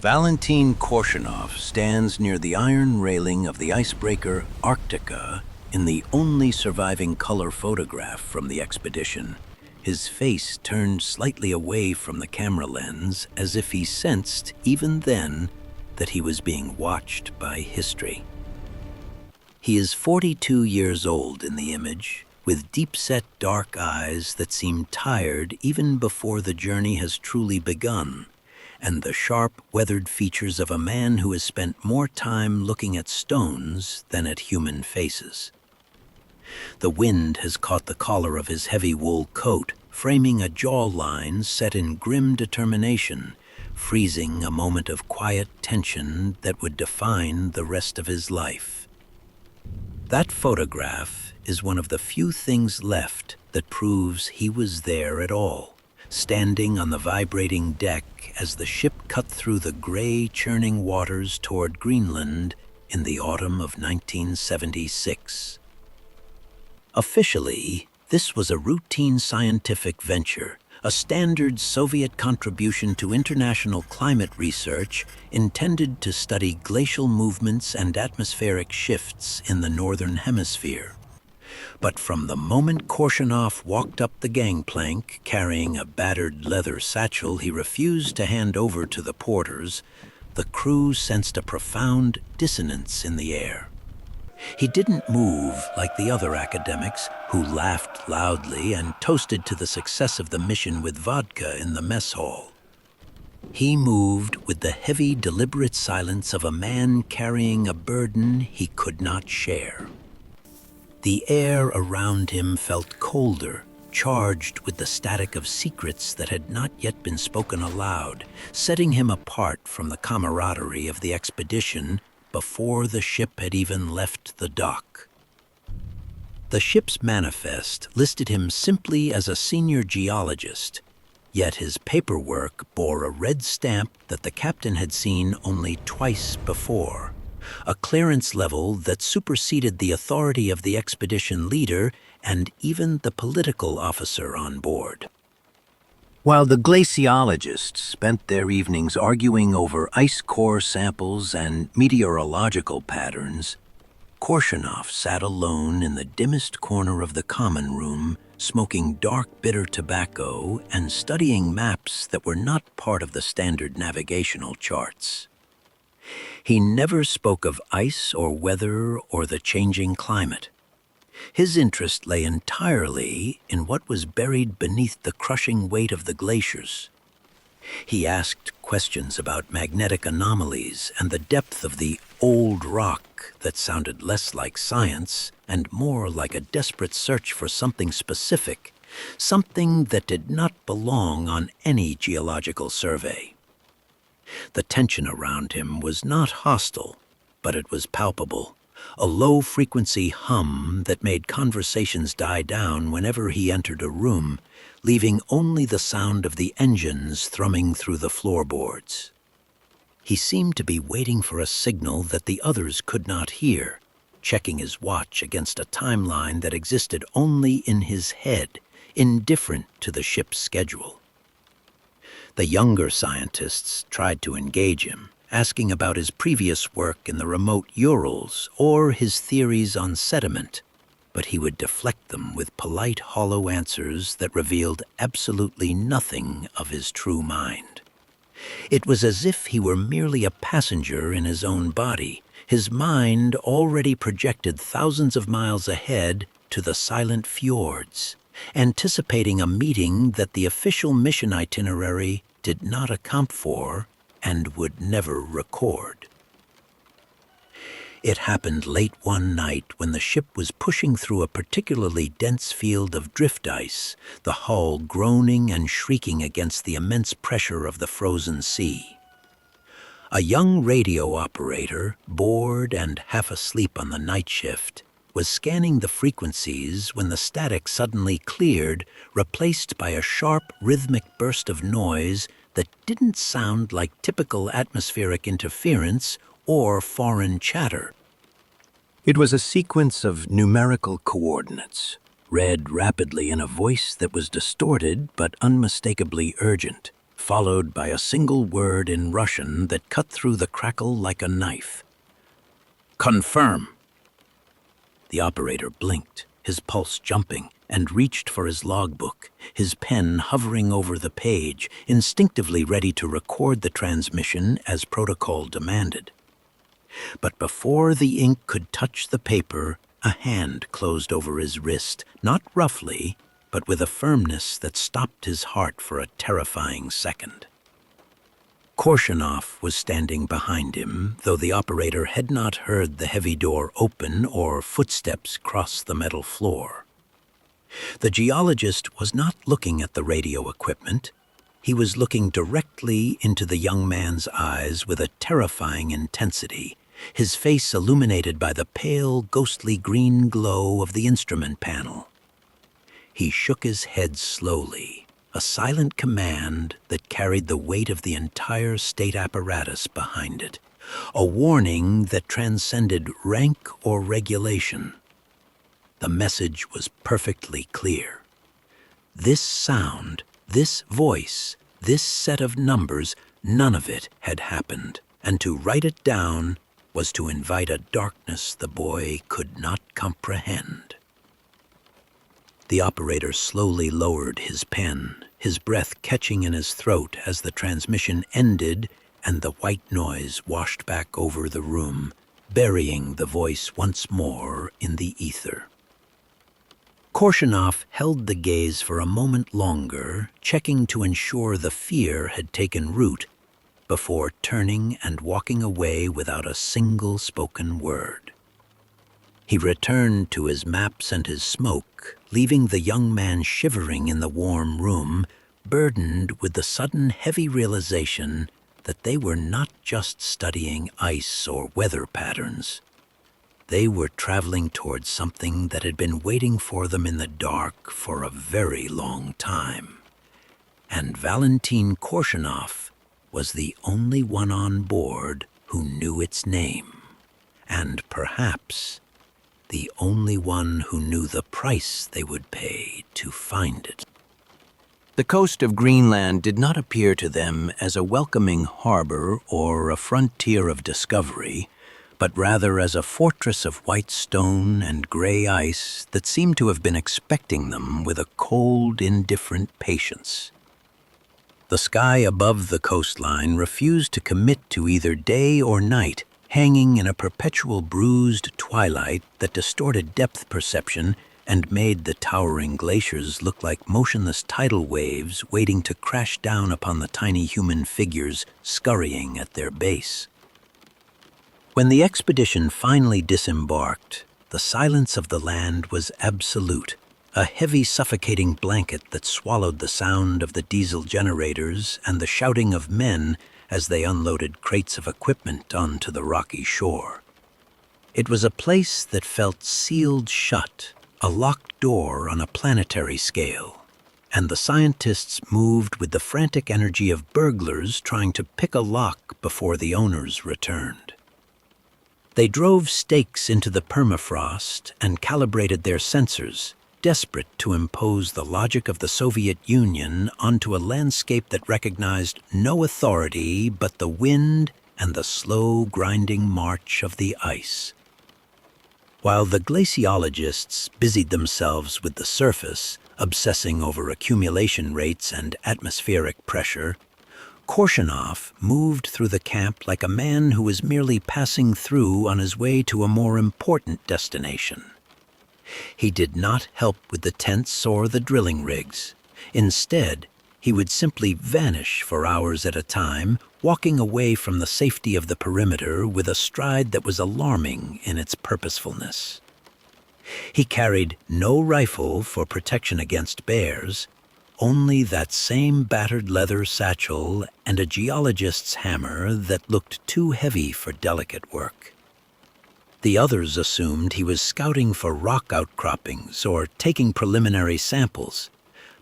Valentin Korshunov stands near the iron railing of the icebreaker Arktika in the only surviving color photograph from the expedition, his face turned slightly away from the camera lens as if he sensed, even then, that he was being watched by history. He is 42 years old in the image, with deep-set dark eyes that seem tired even before the journey has truly begun, and the sharp, weathered features of a man who has spent more time looking at stones than at human faces. The wind has caught the collar of his heavy wool coat, framing a jawline set in grim determination, freezing a moment of quiet tension that would define the rest of his life. That photograph is one of the few things left that proves he was there at all, standing on the vibrating deck as the ship cut through the gray, churning waters toward Greenland in the autumn of 1976. Officially, this was a routine scientific venture, a standard Soviet contribution to international climate research intended to study glacial movements and atmospheric shifts in the Northern Hemisphere. But from the moment Korshunov walked up the gangplank carrying a battered leather satchel he refused to hand over to the porters, the crew sensed a profound dissonance in the air. He didn't move like the other academics who laughed loudly and toasted to the success of the mission with vodka in the mess hall. He moved with the heavy, deliberate silence of a man carrying a burden he could not share. The air around him felt colder, charged with the static of secrets that had not yet been spoken aloud, setting him apart from the camaraderie of the expedition before the ship had even left the dock. The ship's manifest listed him simply as a senior geologist, yet his paperwork bore a red stamp that the captain had seen only twice before, a clearance level that superseded the authority of the expedition leader and even the political officer on board. While the glaciologists spent their evenings arguing over ice core samples and meteorological patterns, Korshunov sat alone in the dimmest corner of the common room, smoking dark, bitter tobacco and studying maps that were not part of the standard navigational charts. He never spoke of ice or weather or the changing climate. His interest lay entirely in what was buried beneath the crushing weight of the glaciers. He asked questions about magnetic anomalies and the depth of the old rock that sounded less like science and more like a desperate search for something specific, something that did not belong on any geological survey. The tension around him was not hostile, but it was palpable. A low-frequency hum that made conversations die down whenever he entered a room, leaving only the sound of the engines thrumming through the floorboards. He seemed to be waiting for a signal that the others could not hear, checking his watch against a timeline that existed only in his head, indifferent to the ship's schedule. The younger scientists tried to engage him, asking about his previous work in the remote Urals or his theories on sediment, but he would deflect them with polite, hollow answers that revealed absolutely nothing of his true mind. It was as if he were merely a passenger in his own body, his mind already projected thousands of miles ahead to the silent fjords, anticipating a meeting that the official mission itinerary did not account for and would never record. It happened late one night when the ship was pushing through a particularly dense field of drift ice, the hull groaning and shrieking against the immense pressure of the frozen sea. A young radio operator, bored and half asleep on the night shift, was scanning the frequencies when the static suddenly cleared, replaced by a sharp, rhythmic burst of noise that didn't sound like typical atmospheric interference or foreign chatter. It was a sequence of numerical coordinates, read rapidly in a voice that was distorted but unmistakably urgent. followed by a single word in Russian that cut through the crackle like a knife. "Confirm." The operator blinked, his pulse jumping, and reached for his logbook, his pen hovering over the page, instinctively ready to record the transmission as protocol demanded. But before the ink could touch the paper, a hand closed over his wrist, not roughly, but with a firmness that stopped his heart for a terrifying second. Korshunov was standing behind him, though the operator had not heard the heavy door open or footsteps cross the metal floor. The geologist was not looking at the radio equipment. He was looking directly into the young man's eyes with a terrifying intensity, his face illuminated by the pale, ghostly green glow of the instrument panel. He shook his head slowly, a silent command that carried the weight of the entire state apparatus behind it, a warning that transcended rank or regulation. The message was perfectly clear. This sound, this voice, this set of numbers, none of it had happened, and to write it down was to invite a darkness the boy could not comprehend. The operator slowly lowered his pen, his breath catching in his throat as the transmission ended and the white noise washed back over the room, burying the voice once more in the ether. Korshunov held the gaze for a moment longer, checking to ensure the fear had taken root, before turning and walking away without a single spoken word. He returned to his maps and his smoke, leaving the young man shivering in the warm room, burdened with the sudden heavy realization that they were not just studying ice or weather patterns. They were traveling towards something that had been waiting for them in the dark for a very long time. And Valentin Korshunov was the only one on board who knew its name, and perhaps the only one who knew the price they would pay to find it. The coast of Greenland did not appear to them as a welcoming harbor or a frontier of discovery, but rather as a fortress of white stone and gray ice that seemed to have been expecting them with a cold, indifferent patience. The sky above the coastline refused to commit to either day or night, hanging in a perpetual bruised twilight that distorted depth perception and made the towering glaciers look like motionless tidal waves waiting to crash down upon the tiny human figures scurrying at their base. When the expedition finally disembarked, the silence of the land was absolute, a heavy suffocating blanket that swallowed the sound of the diesel generators and the shouting of men as they unloaded crates of equipment onto the rocky shore. It was a place that felt sealed shut, a locked door on a planetary scale, and the scientists moved with the frantic energy of burglars trying to pick a lock before the owners returned. They drove stakes into the permafrost and calibrated their sensors, desperate to impose the logic of the Soviet Union onto a landscape that recognized no authority but the wind and the slow grinding march of the ice. While the glaciologists busied themselves with the surface, obsessing over accumulation rates and atmospheric pressure, Korshunov moved through the camp like a man who was merely passing through on his way to a more important destination. He did not help with the tents or the drilling rigs. Instead, he would simply vanish for hours at a time, walking away from the safety of the perimeter with a stride that was alarming in its purposefulness. He carried no rifle for protection against bears, only that same battered leather satchel and a geologist's hammer that looked too heavy for delicate work. The others assumed he was scouting for rock outcroppings or taking preliminary samples,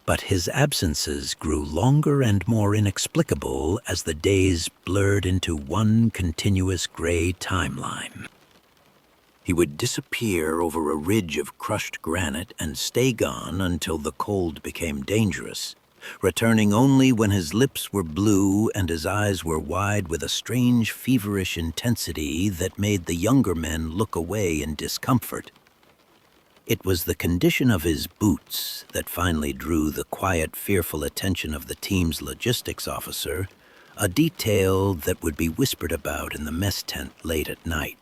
but his absences grew longer and more inexplicable as the days blurred into one continuous gray timeline. He would disappear over a ridge of crushed granite and stay gone until the cold became dangerous, returning only when his lips were blue and his eyes were wide with a strange feverish intensity that made the younger men look away in discomfort. It was the condition of his boots that finally drew the quiet, fearful attention of the team's logistics officer, a detail that would be whispered about in the mess tent late at night.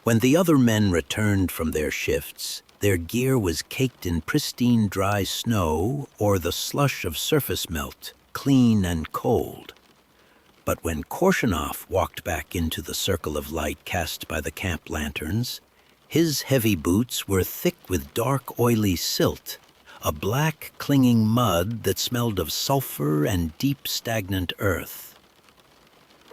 When the other men returned from their shifts, their gear was caked in pristine dry snow or the slush of surface melt, clean and cold. But when Korshunov walked back into the circle of light cast by the camp lanterns, his heavy boots were thick with dark, oily silt, a black, clinging mud that smelled of sulfur and deep, stagnant earth.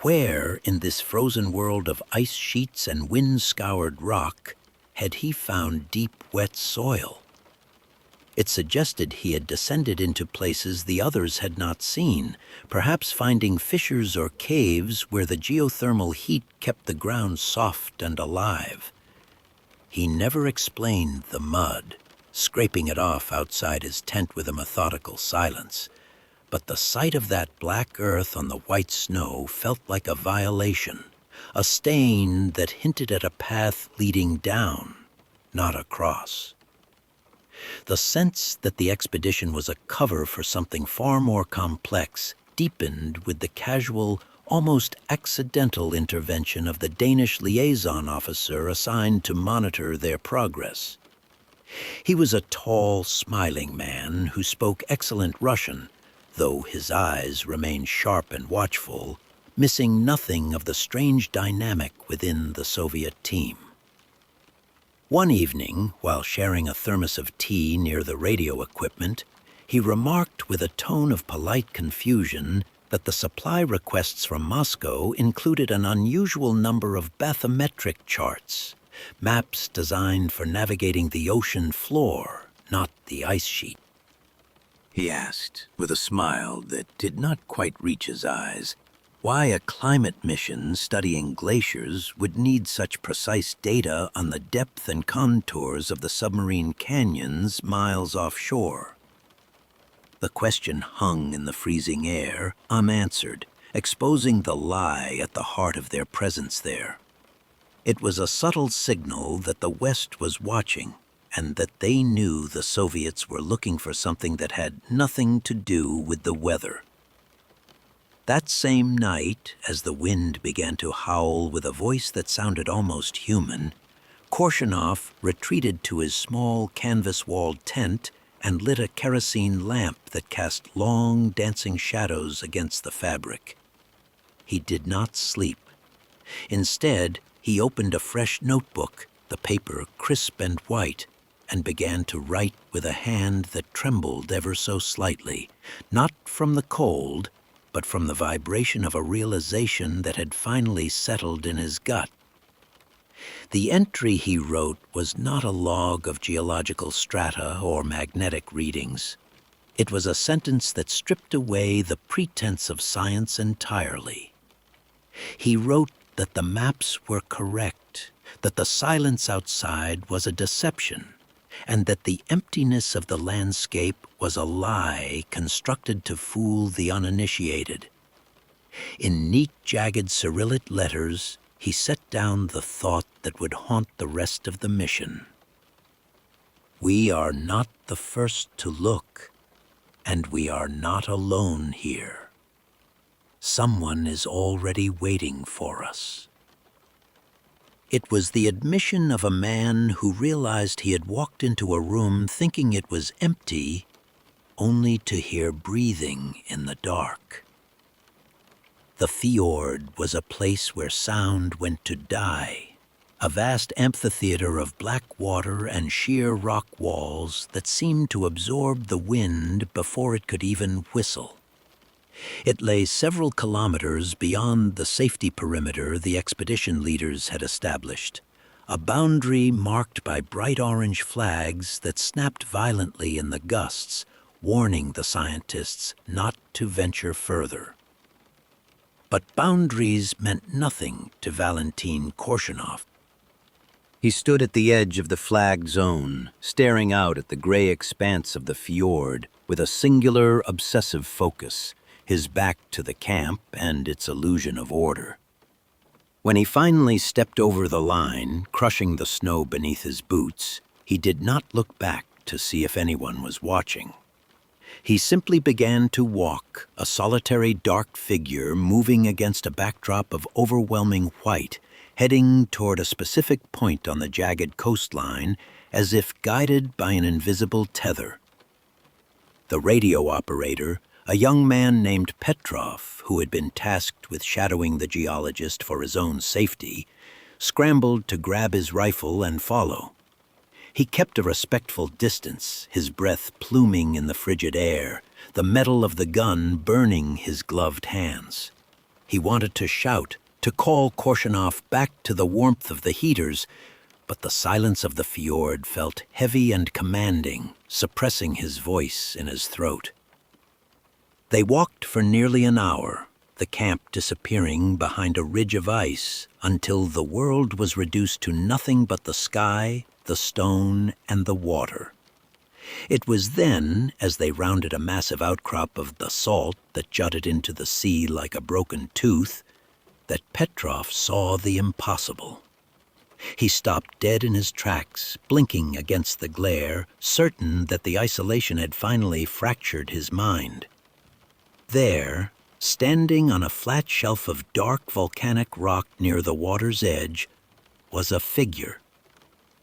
Where, in this frozen world of ice sheets and wind-scoured rock, had he found deep, wet soil? It suggested he had descended into places the others had not seen, perhaps finding fissures or caves where the geothermal heat kept the ground soft and alive. He never explained the mud, scraping it off outside his tent with a methodical silence. But the sight of that black earth on the white snow felt like a violation, a stain that hinted at a path leading down, not across. The sense that the expedition was a cover for something far more complex deepened with the casual, almost accidental intervention of the Danish liaison officer assigned to monitor their progress. He was a tall, smiling man who spoke excellent Russian, though his eyes remained sharp and watchful, missing nothing of the strange dynamic within the Soviet team. One evening, while sharing a thermos of tea near the radio equipment, he remarked with a tone of polite confusion that the supply requests from Moscow included an unusual number of bathymetric charts, maps designed for navigating the ocean floor, not the ice sheet. He asked, with a smile that did not quite reach his eyes, why a climate mission studying glaciers would need such precise data on the depth and contours of the submarine canyons miles offshore. The question hung in the freezing air, unanswered, exposing the lie at the heart of their presence there. It was a subtle signal that the West was watching, and that they knew the Soviets were looking for something that had nothing to do with the weather. That same night, as the wind began to howl with a voice that sounded almost human, Korshunov retreated to his small canvas-walled tent and lit a kerosene lamp that cast long, dancing shadows against the fabric. He did not sleep. Instead, he opened a fresh notebook, the paper crisp and white, and began to write with a hand that trembled ever so slightly, not from the cold, but from the vibration of a realization that had finally settled in his gut. The entry he wrote was not a log of geological strata or magnetic readings. It was a sentence that stripped away the pretense of science entirely. He wrote that the maps were correct, that the silence outside was a deception, and that the emptiness of the landscape was a lie constructed to fool the uninitiated. In neat, jagged Cyrillic letters, he set down the thought that would haunt the rest of the mission. We are not the first to look, and we are not alone here. Someone is already waiting for us. It was the admission of a man who realized he had walked into a room thinking it was empty, only to hear breathing in the dark. The fjord was a place where sound went to die, a vast amphitheater of black water and sheer rock walls that seemed to absorb the wind before it could even whistle. It lay several kilometers beyond the safety perimeter the expedition leaders had established, a boundary marked by bright orange flags that snapped violently in the gusts, warning the scientists not to venture further. But boundaries meant nothing to Valentin Korshunov. He stood at the edge of the flagged zone, staring out at the gray expanse of the fjord, with a singular, obsessive focus, his back to the camp and its illusion of order. When he finally stepped over the line, crushing the snow beneath his boots, he did not look back to see if anyone was watching. He simply began to walk, a solitary dark figure moving against a backdrop of overwhelming white, heading toward a specific point on the jagged coastline as if guided by an invisible tether. The radio operator, a young man named Petro, who had been tasked with shadowing the geologist for his own safety, scrambled to grab his rifle and follow. He kept a respectful distance, his breath pluming in the frigid air, the metal of the gun burning his gloved hands. He wanted to shout, to call Korshunov back to the warmth of the heaters, but the silence of the fjord felt heavy and commanding, suppressing his voice in his throat. They walked for nearly an hour, the camp disappearing behind a ridge of ice until the world was reduced to nothing but the sky, the stone, and the water. It was then, as they rounded a massive outcrop of basalt that jutted into the sea like a broken tooth, that Petro saw the impossible. He stopped dead in his tracks, blinking against the glare, certain that the isolation had finally fractured his mind. There, standing on a flat shelf of dark volcanic rock near the water's edge, was a figure.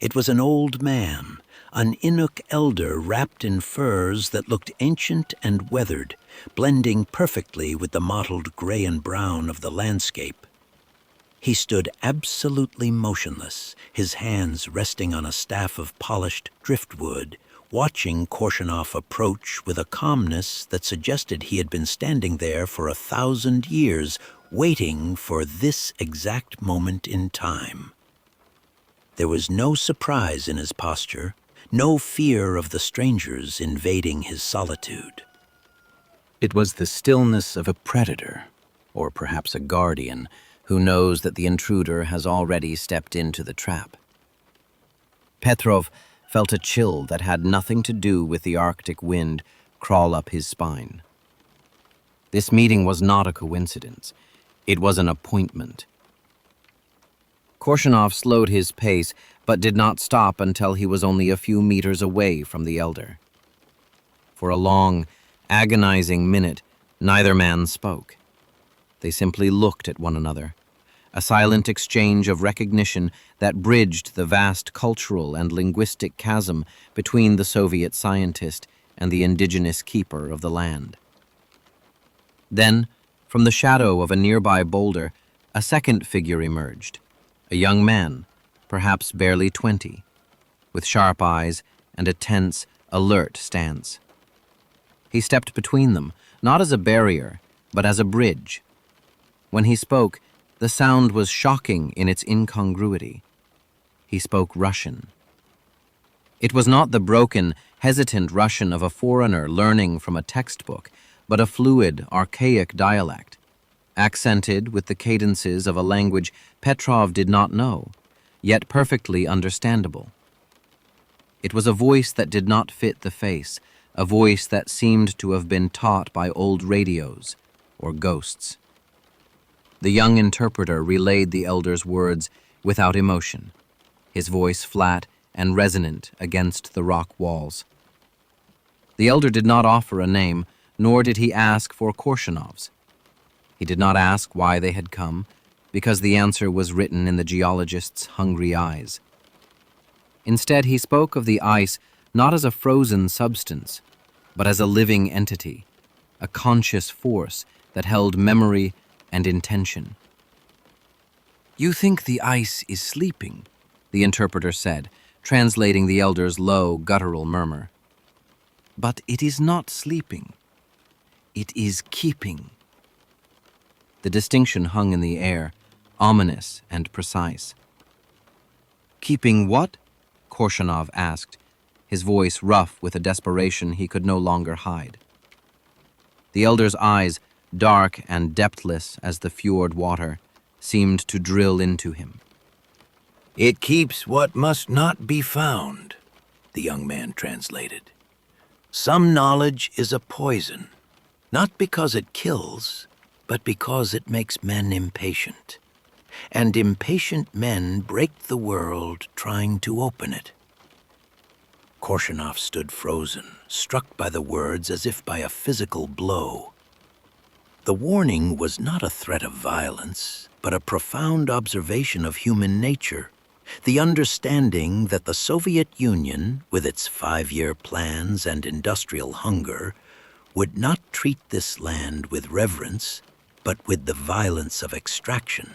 It was an old man, an Inuit Elder wrapped in furs that looked ancient and weathered, blending perfectly with the mottled gray and brown of the landscape. He stood absolutely motionless, his hands resting on a staff of polished driftwood, watching Korshunov approach with a calmness that suggested he had been standing there for 1,000 years, waiting for this exact moment in time. There was no surprise in his posture, no fear of the strangers invading his solitude. It was the stillness of a predator, or perhaps a guardian, who knows that the intruder has already stepped into the trap. Petrov felt a chill that had nothing to do with the Arctic wind crawl up his spine. This meeting was not a coincidence. It was an appointment. Korshunov slowed his pace, but did not stop until he was only a few meters away from the elder. For a long, agonizing minute, neither man spoke. They simply looked at one another, a silent exchange of recognition that bridged the vast cultural and linguistic chasm between the Soviet scientist and the indigenous keeper of the land. Then, from the shadow of a nearby boulder, a second figure emerged, a young man, perhaps barely 20, with sharp eyes and a tense, alert stance. He stepped between them, not as a barrier, but as a bridge. When he spoke, the sound was shocking in its incongruity. He spoke Russian. It was not the broken, hesitant Russian of a foreigner learning from a textbook, but a fluid, archaic dialect, accented with the cadences of a language Petrov did not know, yet perfectly understandable. It was a voice that did not fit the face, a voice that seemed to have been taught by old radios or ghosts. The young interpreter relayed the elder's words without emotion, his voice flat and resonant against the rock walls. The elder did not offer a name, nor did he ask for Korshunov's. He did not ask why they had come, because the answer was written in the geologist's hungry eyes. Instead, he spoke of the ice not as a frozen substance, but as a living entity, a conscious force that held memory and intention. "You think the ice is sleeping," the interpreter said, translating the elder's low, guttural murmur. "But it is not sleeping. It is keeping." The distinction hung in the air, ominous and precise. "Keeping what?" Korshunov asked, his voice rough with a desperation he could no longer hide. The elder's eyes, dark and depthless as the fjord water, seemed to drill into him. "It keeps what must not be found," the young man translated. Some knowledge is a poison, not because it kills, but because it makes men impatient. And impatient men break the world trying to open it. Korshunov stood frozen, struck by the words as if by a physical blow. The warning was not a threat of violence, but a profound observation of human nature, the understanding that the Soviet Union, with its 5-year plans and industrial hunger, would not treat this land with reverence, but with the violence of extraction.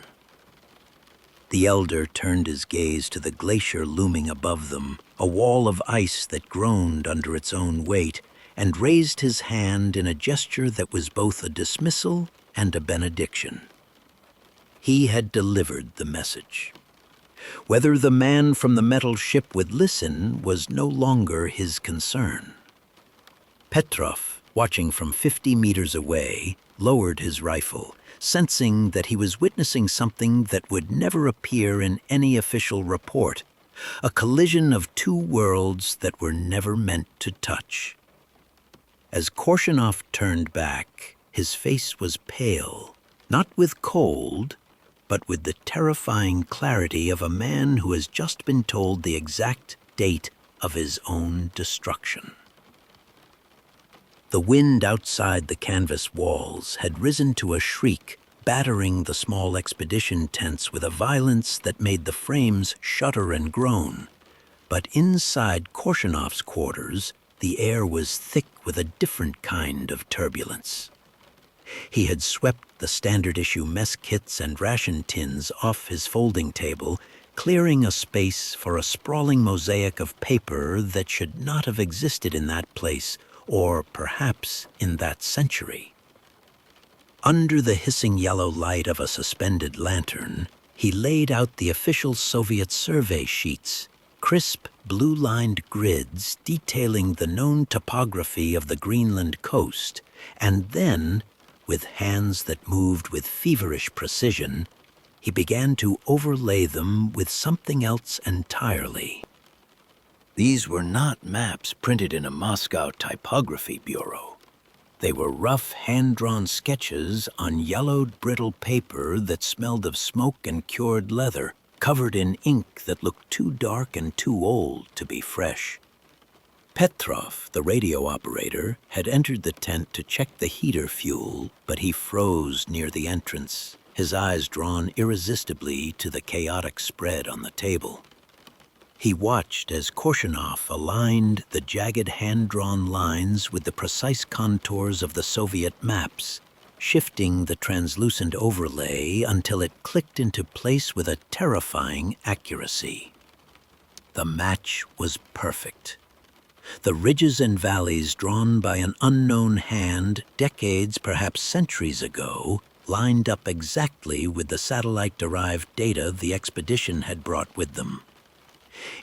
The elder turned his gaze to the glacier looming above them, a wall of ice that groaned under its own weight, and raised his hand in a gesture that was both a dismissal and a benediction. He had delivered the message. Whether the man from the metal ship would listen was no longer his concern. Petro, watching from 50 meters away, lowered his rifle, sensing that he was witnessing something that would never appear in any official report, a collision of two worlds that were never meant to touch. As Korshunov turned back, his face was pale, not with cold, but with the terrifying clarity of a man who has just been told the exact date of his own destruction. The wind outside the canvas walls had risen to a shriek, battering the small expedition tents with a violence that made the frames shudder and groan. But inside Korshunov's quarters, the air was thick with a different kind of turbulence. He had swept the standard-issue mess kits and ration tins off his folding table, clearing a space for a sprawling mosaic of paper that should not have existed in that place, or perhaps in that century. Under the hissing yellow light of a suspended lantern, he laid out the official Soviet survey sheets, crisp, blue-lined grids detailing the known topography of the Greenland coast, and then, with hands that moved with feverish precision, he began to overlay them with something else entirely. These were not maps printed in a Moscow typography bureau. They were rough, hand-drawn sketches on yellowed, brittle paper that smelled of smoke and cured leather, covered in ink that looked too dark and too old to be fresh. Petro, the radio operator, had entered the tent to check the heater fuel, but he froze near the entrance, his eyes drawn irresistibly to the chaotic spread on the table. He watched as Korshunov aligned the jagged hand-drawn lines with the precise contours of the Soviet maps, shifting the translucent overlay until it clicked into place with a terrifying accuracy. The match was perfect. The ridges and valleys drawn by an unknown hand decades, perhaps centuries ago, lined up exactly with the satellite-derived data the expedition had brought with them.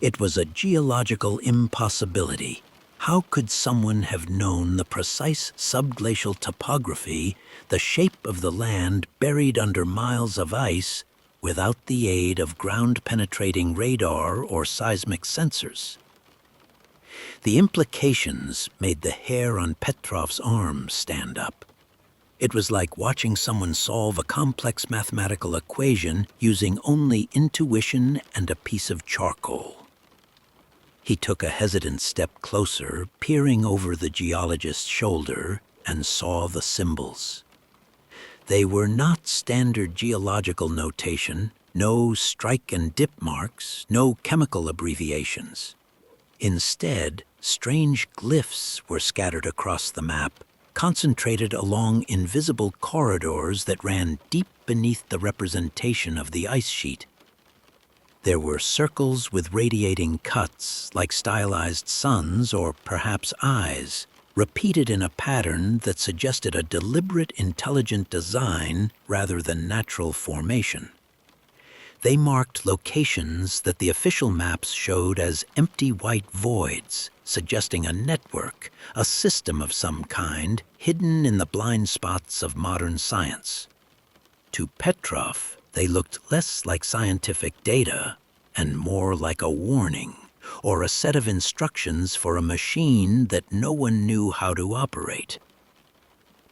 It was a geological impossibility. How could someone have known the precise subglacial topography, the shape of the land buried under miles of ice, without the aid of ground-penetrating radar or seismic sensors? The implications made the hair on Petrov's arms stand up. It was like watching someone solve a complex mathematical equation using only intuition and a piece of charcoal. He took a hesitant step closer, peering over the geologist's shoulder, and saw the symbols. They were not standard geological notation, no strike and dip marks, no chemical abbreviations. Instead, strange glyphs were scattered across the map, concentrated along invisible corridors that ran deep beneath the representation of the ice sheet. There were circles with radiating cuts, like stylized suns or perhaps eyes, repeated in a pattern that suggested a deliberate, intelligent design rather than natural formation. They marked locations that the official maps showed as empty white voids, suggesting a network, a system of some kind, hidden in the blind spots of modern science. To Petro, they looked less like scientific data and more like a warning, or a set of instructions for a machine that no one knew how to operate.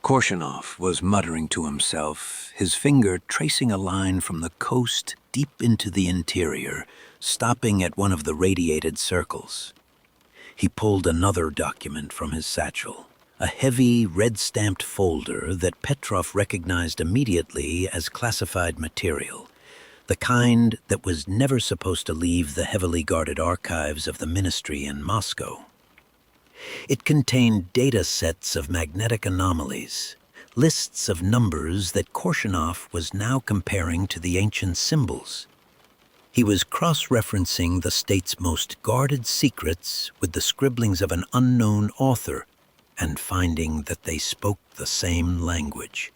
Korshunov was muttering to himself, his finger tracing a line from the coast deep into the interior, stopping at one of the radiated circles. He pulled another document from his satchel, a heavy, red-stamped folder that Petrov recognized immediately as classified material, the kind that was never supposed to leave the heavily guarded archives of the ministry in Moscow. It contained data sets of magnetic anomalies, lists of numbers that Korshunov was now comparing to the ancient symbols. He was cross-referencing the state's most guarded secrets with the scribblings of an unknown author and finding that they spoke the same language.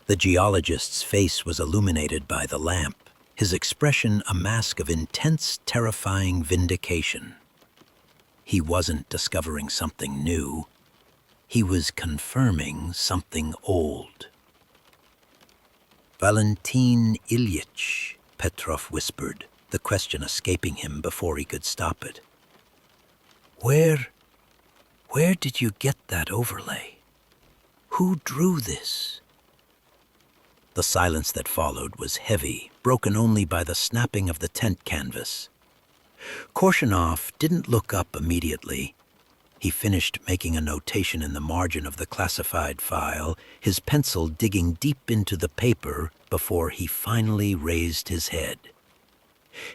The geologist's face was illuminated by the lamp, his expression a mask of intense, terrifying vindication. He wasn't discovering something new. He was confirming something old. "Valentin Ilyich," Petrov whispered, the question escaping him before he could stop it. Where did you get that overlay? Who drew this?" The silence that followed was heavy, broken only by the snapping of the tent canvas. Korshunov didn't look up immediately. He finished making a notation in the margin of the classified file, his pencil digging deep into the paper before he finally raised his head.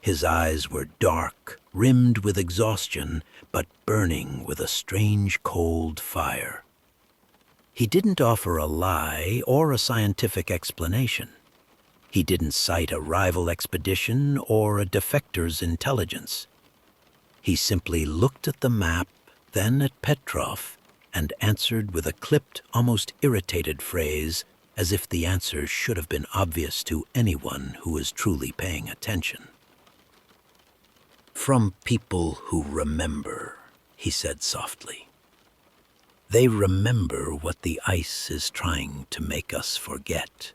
His eyes were dark, rimmed with exhaustion, but burning with a strange cold fire. He didn't offer a lie or a scientific explanation. He didn't cite a rival expedition or a defector's intelligence. He simply looked at the map, then at Petrov, and answered with a clipped, almost irritated phrase, as if the answer should have been obvious to anyone who was truly paying attention. "From people who remember," he said softly. "They remember what the ice is trying to make us forget."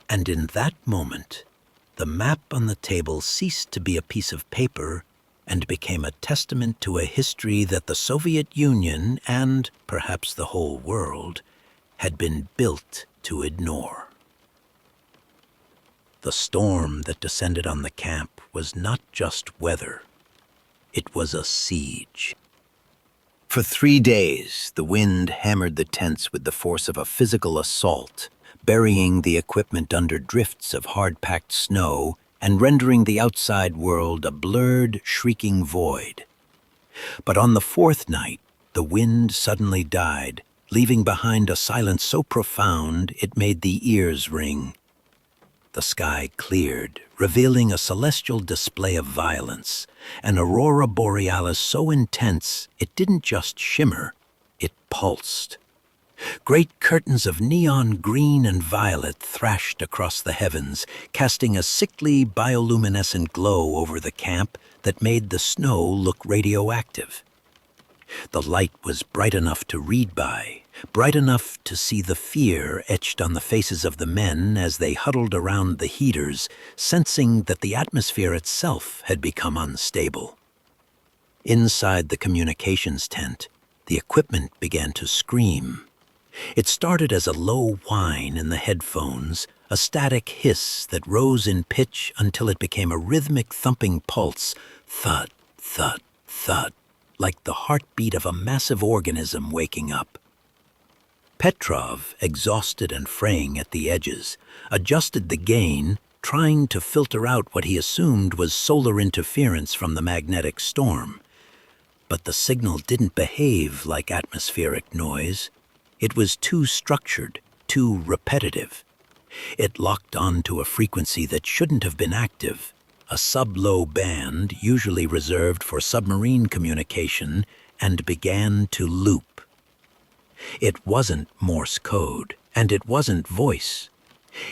And in that moment, the map on the table ceased to be a piece of paper and became a testament to a history that the Soviet Union and perhaps the whole world had been built to ignore. The storm that descended on the camp was not just weather. It was a siege. For 3 days, the wind hammered the tents with the force of a physical assault, burying the equipment under drifts of hard-packed snow and rendering the outside world a blurred, shrieking void. But on the 4th night, the wind suddenly died, leaving behind a silence so profound it made the ears ring. The sky cleared, revealing a celestial display of violence, an Aurora Borealis so intense it didn't just shimmer, it pulsed. Great curtains of neon green and violet thrashed across the heavens, casting a sickly bioluminescent glow over the camp that made the snow look radioactive. The light was bright enough to read by, bright enough to see the fear etched on the faces of the men as they huddled around the heaters, sensing that the atmosphere itself had become unstable. Inside the communications tent, the equipment began to scream. It started as a low whine in the headphones, a static hiss that rose in pitch until it became a rhythmic thumping pulse, thud, thud, thud, like the heartbeat of a massive organism waking up. Petrov, exhausted and fraying at the edges, adjusted the gain, trying to filter out what he assumed was solar interference from the magnetic storm. But the signal didn't behave like atmospheric noise. It was too structured, too repetitive. It locked onto a frequency that shouldn't have been active, a sub-low band usually reserved for submarine communication, and began to loop. It wasn't Morse code, and it wasn't voice.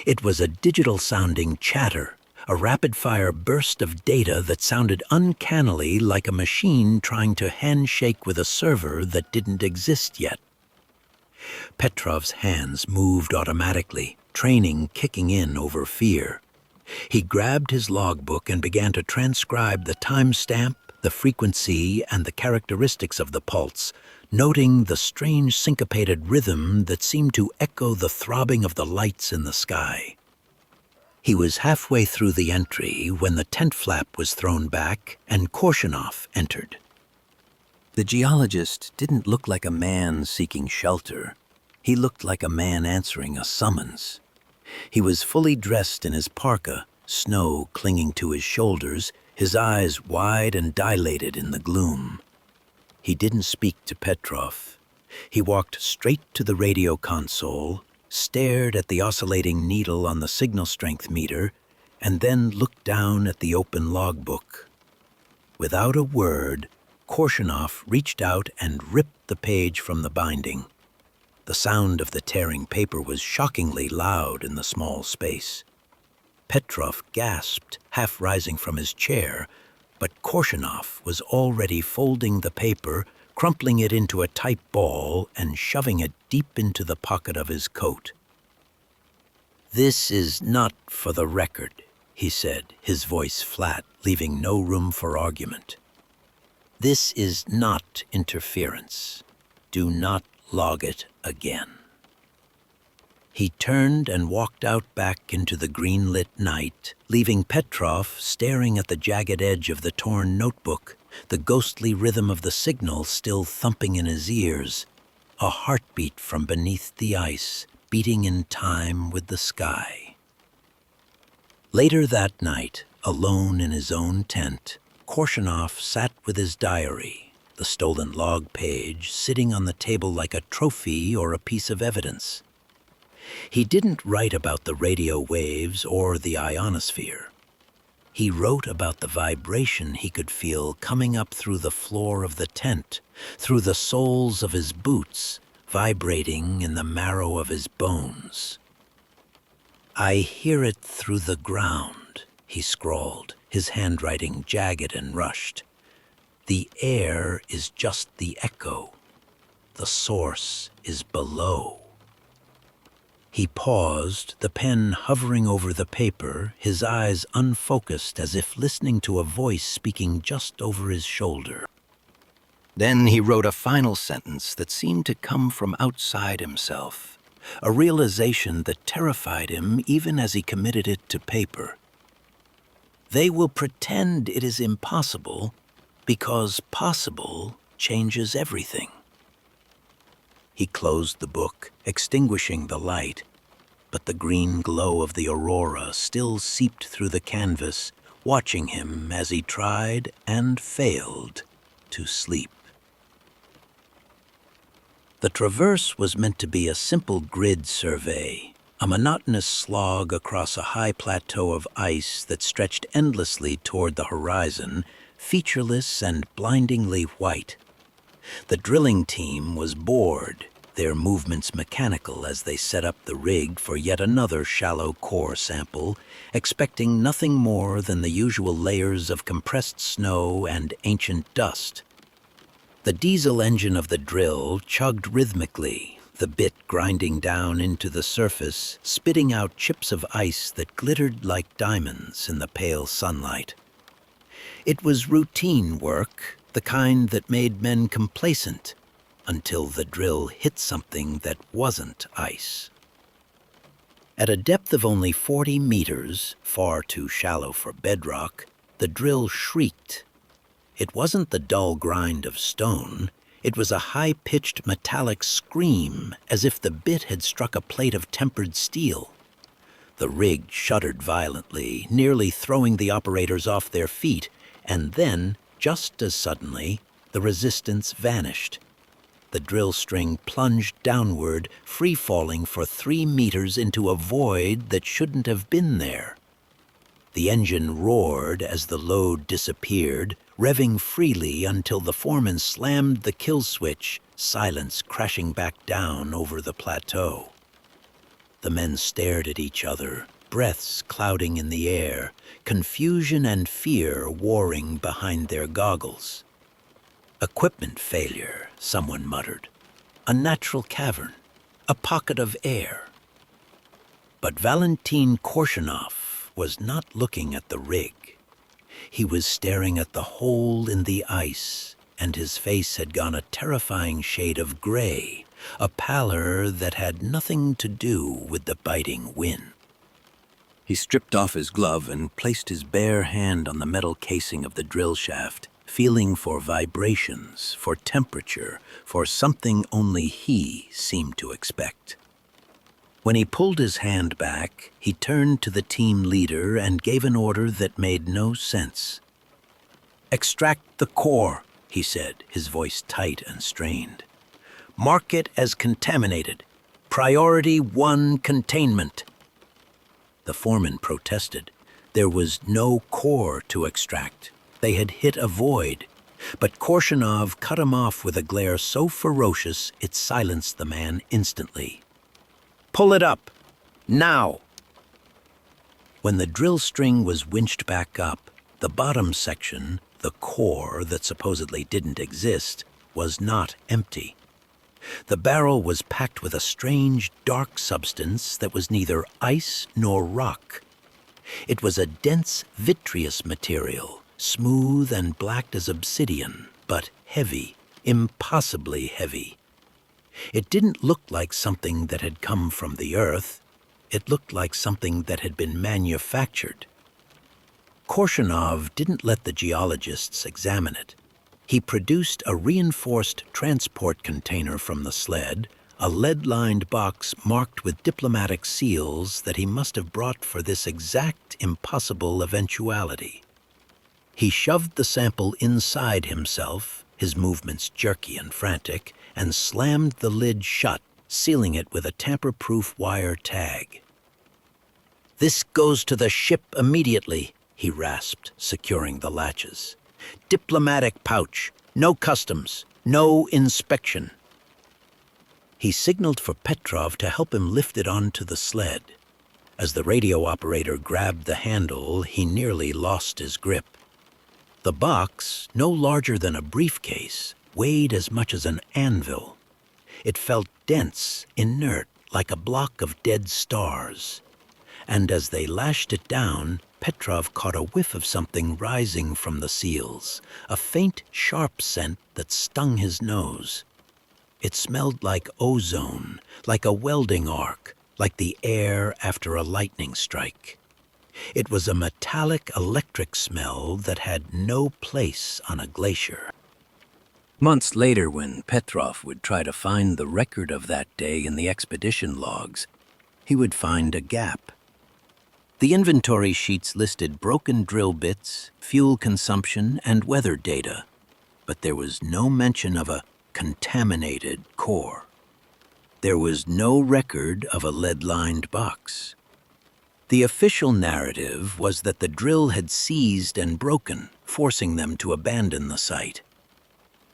It was a digital-sounding chatter, a rapid-fire burst of data that sounded uncannily like a machine trying to handshake with a server that didn't exist yet. Petrov's hands moved automatically, training kicking in over fear. He grabbed his logbook and began to transcribe the timestamp, the frequency, and the characteristics of the pulse, noting the strange syncopated rhythm that seemed to echo the throbbing of the lights in the sky. He was halfway through the entry when the tent flap was thrown back and Korshunov entered. The geologist didn't look like a man seeking shelter. He looked like a man answering a summons. He was fully dressed in his parka, snow clinging to his shoulders, his eyes wide and dilated in the gloom. He didn't speak to Petrov. He walked straight to the radio console, stared at the oscillating needle on the signal strength meter, and then looked down at the open logbook. Without a word, Korshunov reached out and ripped the page from the binding. The sound of the tearing paper was shockingly loud in the small space. Petrov gasped, half rising from his chair, but Korshunov was already folding the paper, crumpling it into a tight ball, and shoving it deep into the pocket of his coat. "This is not for the record," he said, his voice flat, leaving no room for argument. "This is not interference. Do not log it again." He turned and walked out back into the green-lit night, leaving Petrov staring at the jagged edge of the torn notebook, the ghostly rhythm of the signal still thumping in his ears, a heartbeat from beneath the ice, beating in time with the sky. Later that night, alone in his own tent, Korshunov sat with his diary, the stolen log page sitting on the table like a trophy or a piece of evidence. He didn't write about the radio waves or the ionosphere. He wrote about the vibration he could feel coming up through the floor of the tent, through the soles of his boots, vibrating in the marrow of his bones. "I hear it through the ground," he scrawled, his handwriting jagged and rushed. "The air is just the echo. The source is below." He paused, the pen hovering over the paper, his eyes unfocused as if listening to a voice speaking just over his shoulder. Then he wrote a final sentence that seemed to come from outside himself, a realization that terrified him even as he committed it to paper. "They will pretend it is impossible because possible changes everything." He closed the book, extinguishing the light, but the green glow of the Aurora still seeped through the canvas, watching him as he tried and failed to sleep. The traverse was meant to be a simple grid survey, a monotonous slog across a high plateau of ice that stretched endlessly toward the horizon, featureless and blindingly white. The drilling team was bored, their movements mechanical as they set up the rig for yet another shallow core sample, expecting nothing more than the usual layers of compressed snow and ancient dust. The diesel engine of the drill chugged rhythmically, the bit grinding down into the surface, spitting out chips of ice that glittered like diamonds in the pale sunlight. It was routine work, the kind that made men complacent, until the drill hit something that wasn't ice. At a depth of only 40 meters, far too shallow for bedrock, the drill shrieked. It wasn't the dull grind of stone, it was a high-pitched metallic scream, as if the bit had struck a plate of tempered steel. The rig shuddered violently, nearly throwing the operators off their feet, and then, just as suddenly, the resistance vanished. The drill string plunged downward, free-falling for 3 meters into a void that shouldn't have been there. The engine roared as the load disappeared, revving freely until the foreman slammed the kill switch, silence crashing back down over the plateau. The men stared at each other, breaths clouding in the air, confusion and fear warring behind their goggles. "Equipment failure," someone muttered. "A natural cavern, a pocket of air." But Valentin Korshunov was not looking at the rig. He was staring at the hole in the ice, and his face had gone a terrifying shade of gray, a pallor that had nothing to do with the biting wind. He stripped off his glove and placed his bare hand on the metal casing of the drill shaft, feeling for vibrations, for temperature, for something only he seemed to expect. When he pulled his hand back, he turned to the team leader and gave an order that made no sense. "Extract the core," he said, his voice tight and strained. "Mark it as contaminated. Priority 1 containment." The foreman protested. There was no core to extract. They had hit a void. But Korshunov cut him off with a glare so ferocious it silenced the man instantly. "Pull it up! Now!" When the drill string was winched back up, the bottom section, the core that supposedly didn't exist, was not empty. The barrel was packed with a strange, dark substance that was neither ice nor rock. It was a dense, vitreous material, smooth and black as obsidian, but heavy, impossibly heavy. It didn't look like something that had come from the earth. It looked like something that had been manufactured. Korshunov didn't let the geologists examine it. He produced a reinforced transport container from the sled, a lead-lined box marked with diplomatic seals that he must have brought for this exact impossible eventuality. He shoved the sample inside himself, his movements jerky and frantic, and slammed the lid shut, sealing it with a tamper-proof wire tag. "This goes to the ship immediately," he rasped, securing the latches. "Diplomatic pouch, no customs, no inspection." He signaled for Petrov to help him lift it onto the sled. As the radio operator grabbed the handle, he nearly lost his grip. The box, no larger than a briefcase, weighed as much as an anvil. It felt dense, inert, like a block of dead stars. And as they lashed it down, Petrov caught a whiff of something rising from the seals, a faint, sharp scent that stung his nose. It smelled like ozone, like a welding arc, like the air after a lightning strike. It was a metallic electric smell that had no place on a glacier. Months later, when Petrov would try to find the record of that day in the expedition logs, he would find a gap. The inventory sheets listed broken drill bits, fuel consumption, and weather data, but there was no mention of a contaminated core. There was no record of a lead-lined box. The official narrative was that the drill had seized and broken, forcing them to abandon the site.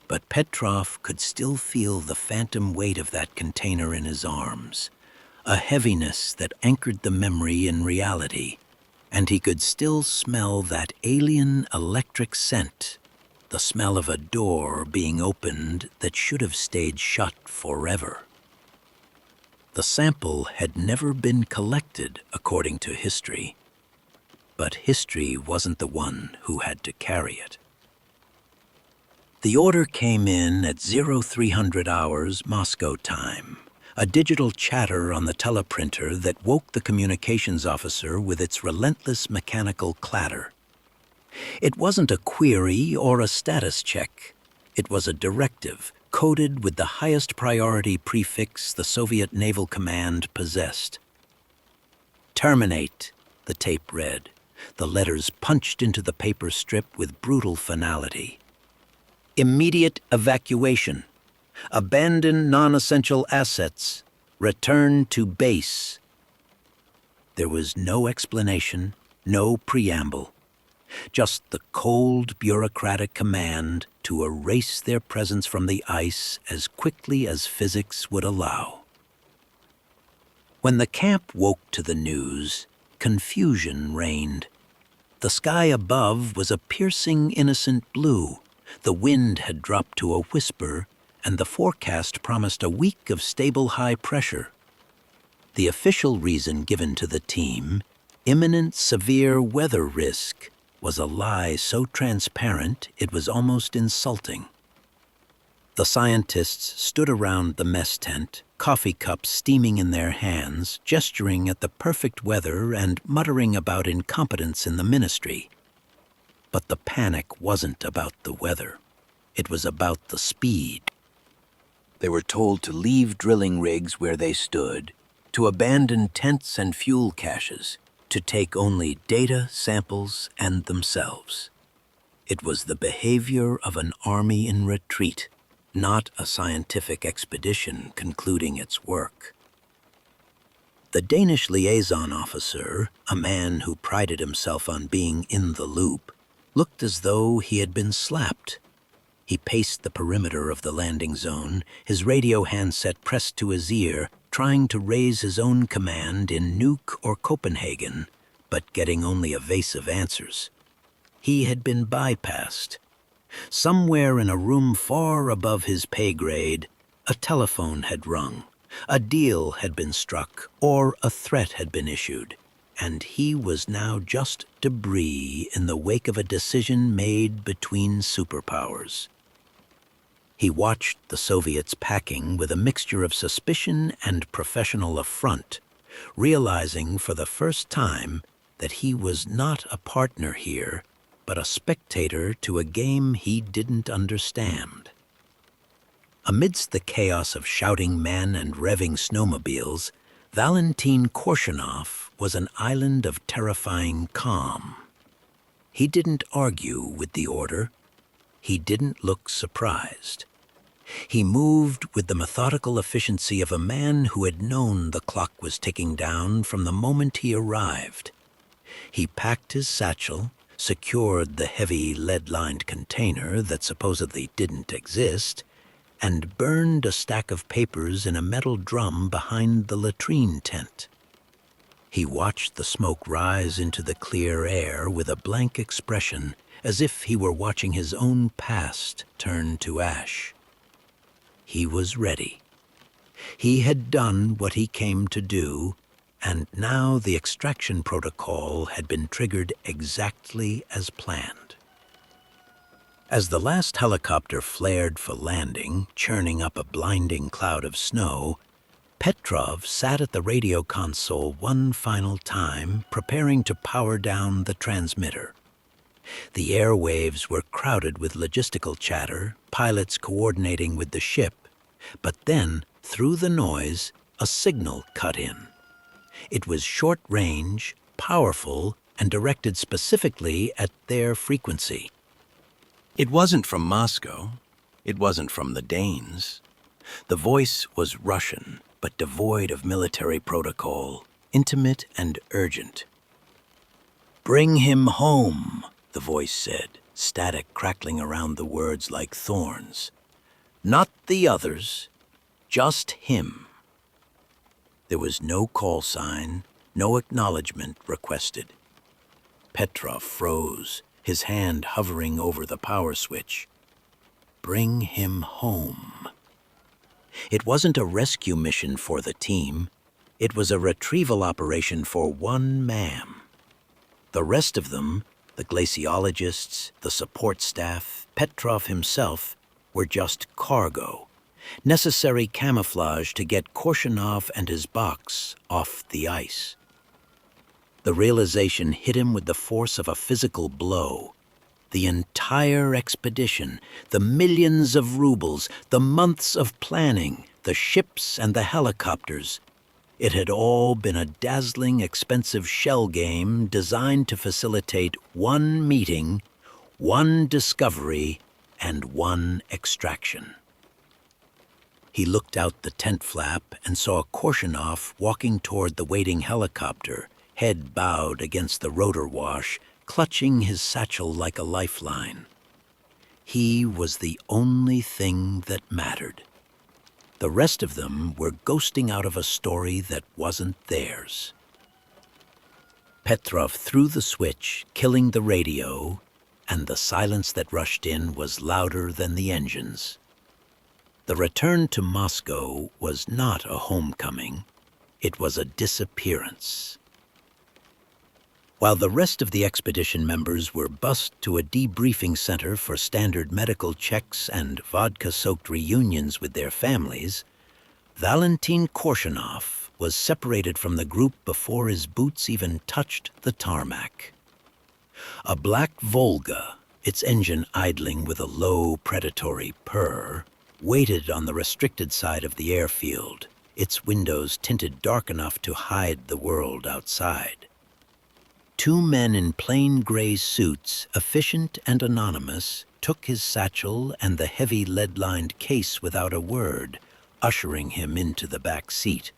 But Petrov could still feel the phantom weight of that container in his arms, a heaviness that anchored the memory in reality, and he could still smell that alien electric scent, the smell of a door being opened that should have stayed shut forever. The sample had never been collected according to history, but history wasn't the one who had to carry it. The order came in at 0300 hours Moscow time, a digital chatter on the teleprinter that woke the communications officer with its relentless mechanical clatter. It wasn't a query or a status check. It was a directive, coded with the highest priority prefix the Soviet Naval Command possessed. "Terminate," the tape read, the letters punched into the paper strip with brutal finality. "Immediate evacuation. Abandon non-essential assets. Return to base." There was no explanation, no preamble. Just the cold, bureaucratic command to erase their presence from the ice as quickly as physics would allow. When the camp woke to the news, confusion reigned. The sky above was a piercing, innocent blue. The wind had dropped to a whisper, and the forecast promised a week of stable high pressure. The official reason given to the team, Imminent severe weather risk was a lie so transparent it was almost insulting. The scientists stood around the mess tent, coffee cups steaming in their hands, gesturing at the perfect weather and muttering about incompetence in the ministry. But the panic wasn't about the weather. It was about the speed. They were told to leave drilling rigs where they stood, to abandon tents and fuel caches, to take only data, samples, and themselves. It was the behavior of an army in retreat, not a scientific expedition concluding its work. The Danish liaison officer, a man who prided himself on being in the loop, looked as though he had been slapped. He paced the perimeter of the landing zone, his radio handset pressed to his ear, trying to raise his own command in Nuuk or Copenhagen, but getting only evasive answers. He had been bypassed. Somewhere in a room far above his pay grade, a telephone had rung, a deal had been struck, or a threat had been issued, and he was now just debris in the wake of a decision made between superpowers. He watched the Soviets packing with a mixture of suspicion and professional affront, realizing for the first time that he was not a partner here, but a spectator to a game he didn't understand. Amidst the chaos of shouting men and revving snowmobiles, Valentin Korshunov was an island of terrifying calm. He didn't argue with the order. He didn't look surprised. He moved with the methodical efficiency of a man who had known the clock was ticking down from the moment he arrived. He packed his satchel, secured the heavy lead-lined container that supposedly didn't exist, and burned a stack of papers in a metal drum behind the latrine tent. He watched the smoke rise into the clear air with a blank expression, as if he were watching his own past turn to ash. He was ready. He had done what he came to do, and now the extraction protocol had been triggered exactly as planned. As the last helicopter flared for landing, churning up a blinding cloud of snow, Petrov sat at the radio console one final time, preparing to power down the transmitter. The airwaves were crowded with logistical chatter, pilots coordinating with the ship, but then, through the noise, a signal cut in. It was short-range, powerful, and directed specifically at their frequency. It wasn't from Moscow. It wasn't from the Danes. The voice was Russian, but devoid of military protocol, intimate and urgent. "Bring him home," the voice said, static crackling around the words like thorns. "Not the others, just him." There was no call sign, no acknowledgement requested. Petrov froze, his hand hovering over the power switch. Bring him home. It wasn't a rescue mission for the team. It was a retrieval operation for one man. The rest of them, the glaciologists, the support staff, Petrov himself, were just cargo, necessary camouflage to get Korshunov and his box off the ice. The realization hit him with the force of a physical blow. The entire expedition, the millions of rubles, the months of planning, the ships and the helicopters, it had all been a dazzling, expensive shell game designed to facilitate one meeting, one discovery, and one extraction. He looked out the tent flap and saw Korshunov walking toward the waiting helicopter, head bowed against the rotor wash, clutching his satchel like a lifeline. He was the only thing that mattered. The rest of them were ghosting out of a story that wasn't theirs. Petrov threw the switch, killing the radio, and the silence that rushed in was louder than the engines. The return to Moscow was not a homecoming. It was a disappearance. While the rest of the expedition members were bussed to a debriefing center for standard medical checks and vodka-soaked reunions with their families, Valentin Korshunov was separated from the group before his boots even touched the tarmac. A black Volga, its engine idling with a low, predatory purr, waited on the restricted side of the airfield, its windows tinted dark enough to hide the world outside. Two men in plain gray suits, efficient and anonymous, took his satchel and the heavy lead-lined case without a word, ushering him into the back seat.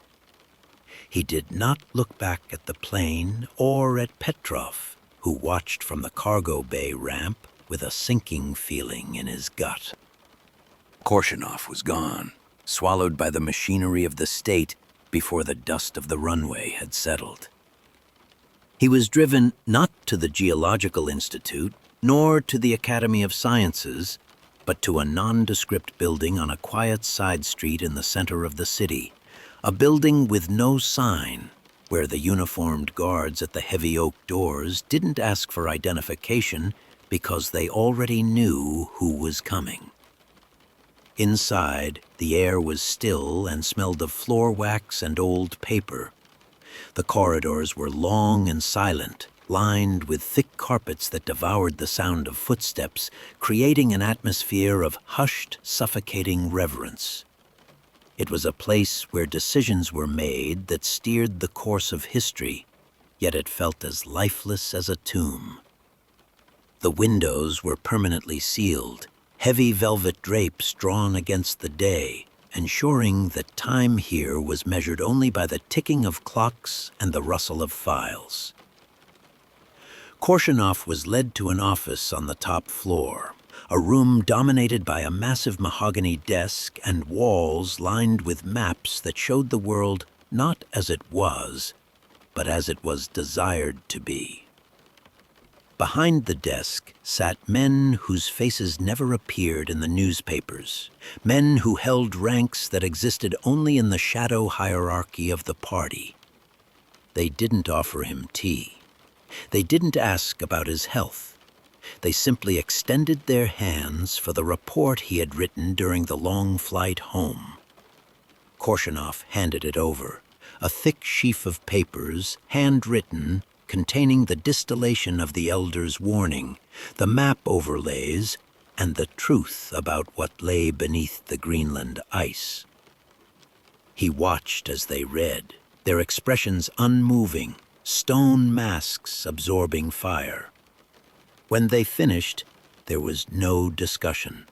He did not look back at the plane or at Petro, who watched from the cargo bay ramp with a sinking feeling in his gut. Korshunov was gone, swallowed by the machinery of the state before the dust of the runway had settled. He was driven not to the Geological Institute, nor to the Academy of Sciences, but to a nondescript building on a quiet side street in the center of the city, a building with no sign, where the uniformed guards at the heavy oak doors didn't ask for identification because they already knew who was coming. Inside, the air was still and smelled of floor wax and old paper. The corridors were long and silent, lined with thick carpets that devoured the sound of footsteps, creating an atmosphere of hushed, suffocating reverence. It was a place where decisions were made that steered the course of history, yet it felt as lifeless as a tomb. The windows were permanently sealed, heavy velvet drapes drawn against the day, ensuring that time here was measured only by the ticking of clocks and the rustle of files. Korshunov was led to an office on the top floor, a room dominated by a massive mahogany desk and walls lined with maps that showed the world not as it was, but as it was desired to be. Behind the desk sat men whose faces never appeared in the newspapers, men who held ranks that existed only in the shadow hierarchy of the party. They didn't offer him tea. They didn't ask about his health. They simply extended their hands for the report he had written during the long flight home. Korshunov handed it over, a thick sheaf of papers, handwritten, containing the distillation of the Elder's warning, the map overlays, and the truth about what lay beneath the Greenland ice. He watched as they read, their expressions unmoving, stone masks absorbing fire. When they finished, there was no discussion.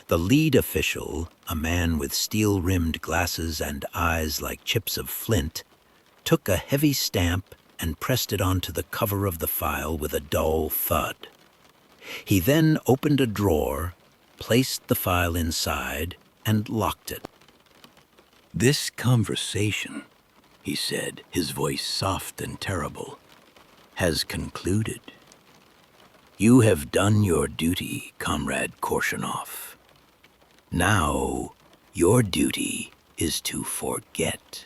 The lead official, a man with steel-rimmed glasses and eyes like chips of flint, took a heavy stamp and pressed it onto the cover of the file with a dull thud. He then opened a drawer, placed the file inside, and locked it. "This conversation," he said, his voice soft and terrible, "has concluded. You have done your duty, Comrade Korshunov. Now, your duty is to forget."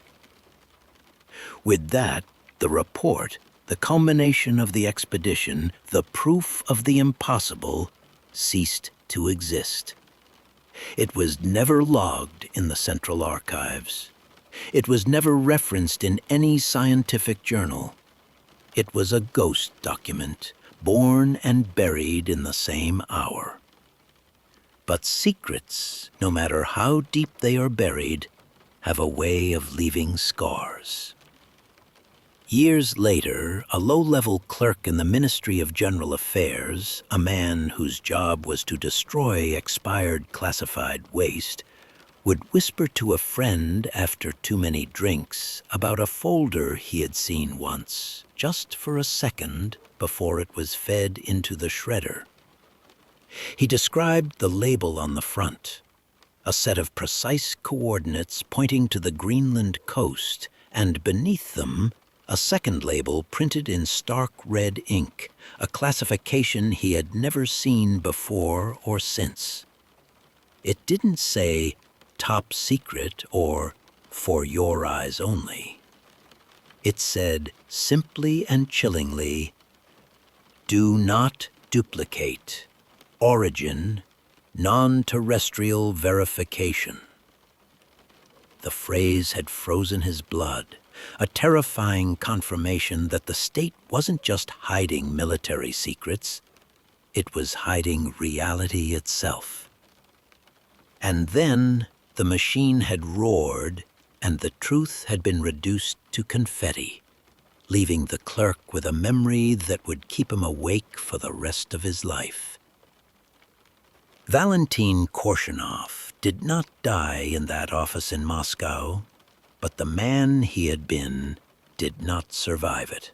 With that, the report, the culmination of the expedition, the proof of the impossible, ceased to exist. It was never logged in the Central Archives. It was never referenced in any scientific journal. It was a ghost document, born and buried in the same hour. But secrets, no matter how deep they are buried, have a way of leaving scars. Years later, a low-level clerk in the Ministry of General Affairs, a man whose job was to destroy expired classified waste, would whisper to a friend after too many drinks about a folder he had seen once, just for a second before it was fed into the shredder. He described the label on the front, a set of precise coordinates pointing to the Greenland coast, and beneath them, a second label printed in stark red ink, a classification he had never seen before or since. It didn't say "top secret" or "for your eyes only." It said, simply and chillingly, "Do not duplicate. Origin, non-terrestrial verification." The phrase had frozen his blood, a terrifying confirmation that the state wasn't just hiding military secrets, it was hiding reality itself. And then the machine had roared, and the truth had been reduced to confetti, leaving the clerk with a memory that would keep him awake for the rest of his life. Valentin Korshunov did not die in that office in Moscow, but the man he had been did not survive it.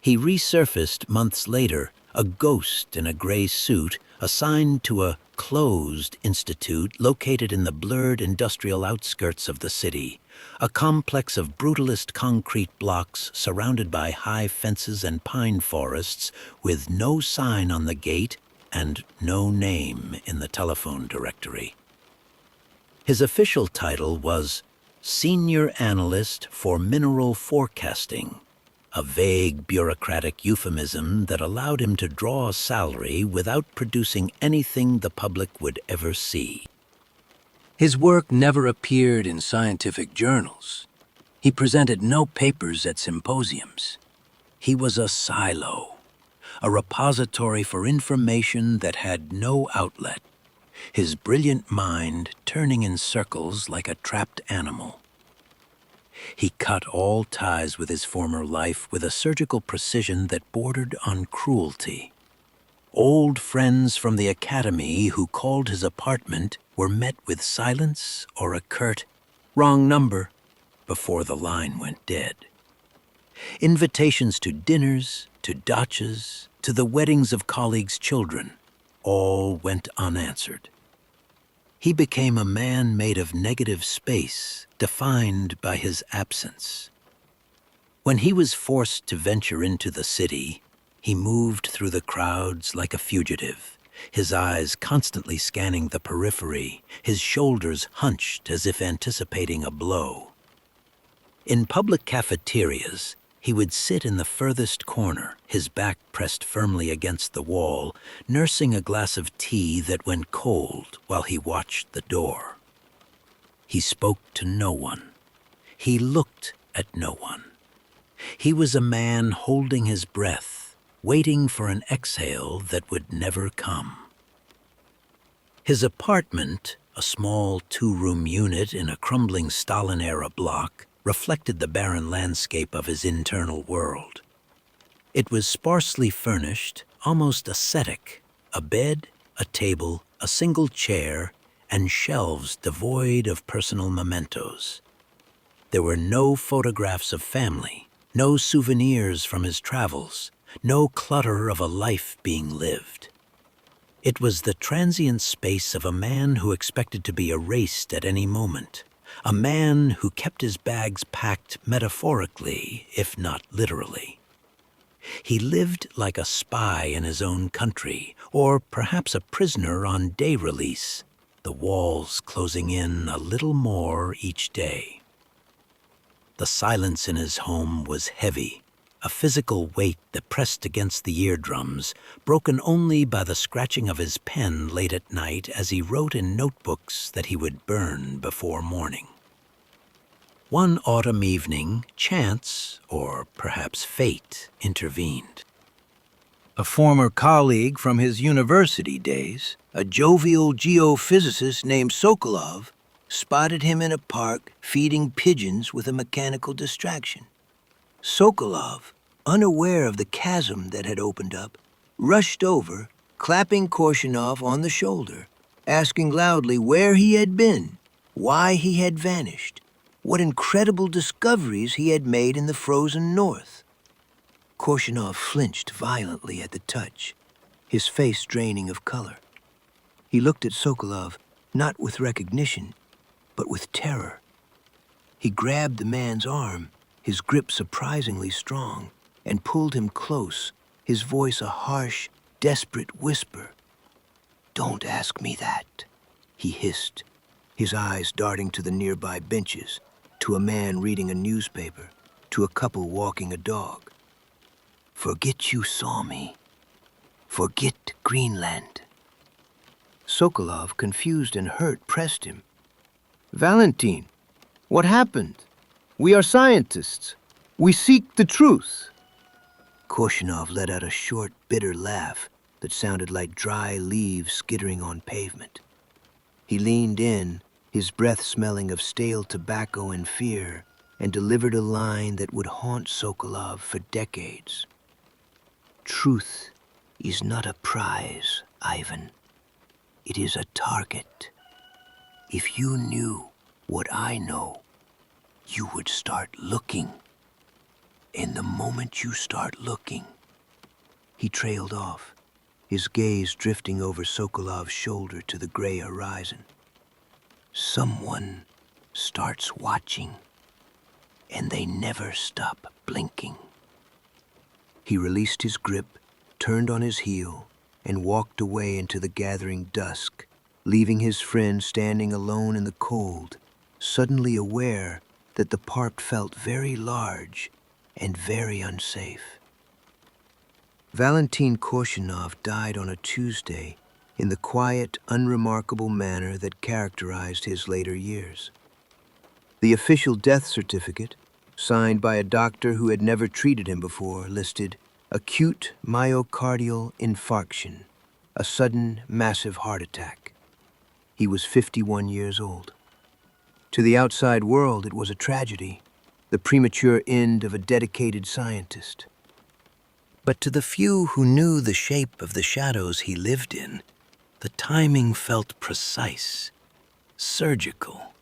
He resurfaced months later, a ghost in a gray suit, assigned to a closed institute located in the blurred industrial outskirts of the city, a complex of brutalist concrete blocks surrounded by high fences and pine forests, with no sign on the gate and no name in the telephone directory. His official title was Senior Analyst for Mineral Forecasting, a vague bureaucratic euphemism that allowed him to draw a salary without producing anything the public would ever see. His work never appeared in scientific journals. He presented no papers at symposiums. He was a silo, a repository for information that had no outlet, his brilliant mind turning in circles like a trapped animal. He cut all ties with his former life with a surgical precision that bordered on cruelty. Old friends from the academy who called his apartment were met with silence or a curt, "Wrong number," before the line went dead. Invitations to dinners, to dachas, to the weddings of colleagues' children, all went unanswered. He became a man made of negative space, defined by his absence. When he was forced to venture into the city, he moved through the crowds like a fugitive, his eyes constantly scanning the periphery, his shoulders hunched as if anticipating a blow. In public cafeterias, he would sit in the furthest corner, his back pressed firmly against the wall, nursing a glass of tea that went cold while he watched the door. He spoke to no one. He looked at no one. He was a man holding his breath, waiting for an exhale that would never come. His apartment, a small two-room unit in a crumbling Stalin-era block, reflected the barren landscape of his internal world. It was sparsely furnished, almost ascetic, a bed, a table, a single chair, and shelves devoid of personal mementos. There were no photographs of family, no souvenirs from his travels, no clutter of a life being lived. It was the transient space of a man who expected to be erased at any moment, a man who kept his bags packed metaphorically, if not literally. He lived like a spy in his own country, or perhaps a prisoner on day release, the walls closing in a little more each day. The silence in his home was heavy, a physical weight that pressed against the eardrums, broken only by the scratching of his pen late at night as he wrote in notebooks that he would burn before morning. One autumn evening, chance, or perhaps fate, intervened. A former colleague from his university days, a jovial geophysicist named Sokolov, spotted him in a park feeding pigeons with a mechanical distraction. Sokolov, unaware of the chasm that had opened up, rushed over, clapping Korshunov on the shoulder, asking loudly where he had been, why he had vanished, what incredible discoveries he had made in the frozen north. Korshunov flinched violently at the touch, his face draining of color. He looked at Sokolov, not with recognition, but with terror. He grabbed the man's arm, his grip surprisingly strong, and pulled him close, his voice a harsh, desperate whisper. "Don't ask me that," he hissed, his eyes darting to the nearby benches, to a man reading a newspaper, to a couple walking a dog. "Forget you saw me. Forget Greenland." Sokolov, confused and hurt, pressed him. "Valentin, what happened? We are scientists. We seek the truth." Korshunov let out a short, bitter laugh that sounded like dry leaves skittering on pavement. He leaned in, his breath smelling of stale tobacco and fear, and delivered a line that would haunt Sokolov for decades. "Truth is not a prize, Ivan. It is a target. If you knew what I know, you would start looking. And the moment you start looking..." He trailed off, his gaze drifting over Sokolov's shoulder to the gray horizon. "Someone starts watching, and they never stop blinking." He released his grip, turned on his heel, and walked away into the gathering dusk, leaving his friend standing alone in the cold, suddenly aware that the park felt very large and very unsafe. Valentin Korshunov died on a Tuesday in the quiet, unremarkable manner that characterized his later years. The official death certificate, signed by a doctor who had never treated him before, listed acute myocardial infarction, a sudden, massive heart attack. He was 51 years old. To the outside world, it was a tragedy, the premature end of a dedicated scientist. But to the few who knew the shape of the shadows he lived in, the timing felt precise, surgical.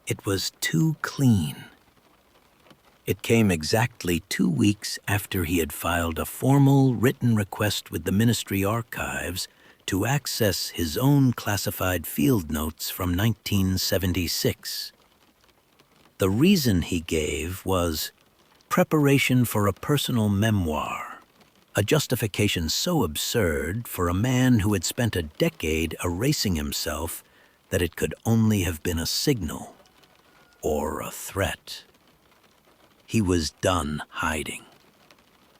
It was too clean. It came exactly 2 weeks after he had filed a formal written request with the Ministry Archives to access his own classified field notes from 1976. The reason he gave was preparation for a personal memoir, a justification so absurd for a man who had spent a decade erasing himself that it could only have been a signal or a threat. He was done hiding.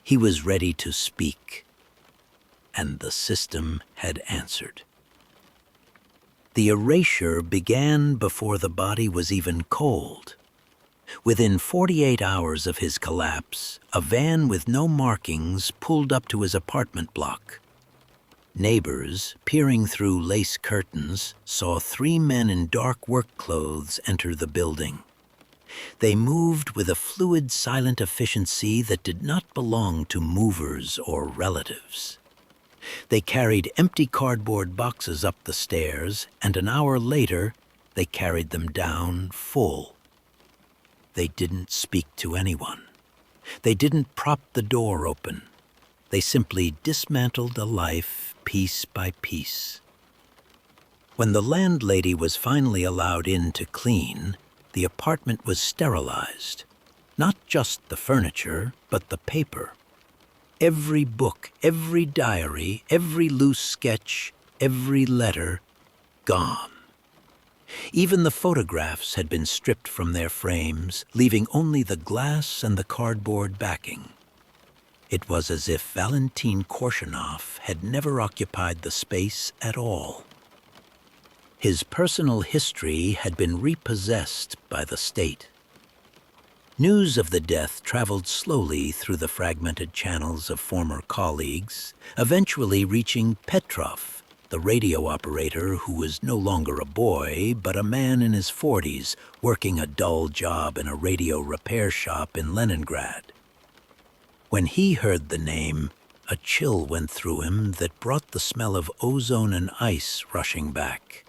He was ready to speak, and the system had answered. The erasure began before the body was even cold. Within 48 hours of his collapse, a van with no markings pulled up to his apartment block. Neighbors, peering through lace curtains, saw 3 men in dark work clothes enter the building. They moved with a fluid, silent efficiency that did not belong to movers or relatives. They carried empty cardboard boxes up the stairs, and an hour later, they carried them down full. They didn't speak to anyone. They didn't prop the door open. They simply dismantled a life piece by piece. When the landlady was finally allowed in to clean, the apartment was sterilized. Not just the furniture, but the paper. Every book, every diary, every loose sketch, every letter, gone. Even the photographs had been stripped from their frames, leaving only the glass and the cardboard backing. It was as if Valentin Korshunov had never occupied the space at all. His personal history had been repossessed by the state. News of the death traveled slowly through the fragmented channels of former colleagues, eventually reaching Petro, the radio operator who was no longer a boy, but a man in his 40s working a dull job in a radio repair shop in Leningrad. When he heard the name, a chill went through him that brought the smell of ozone and ice rushing back.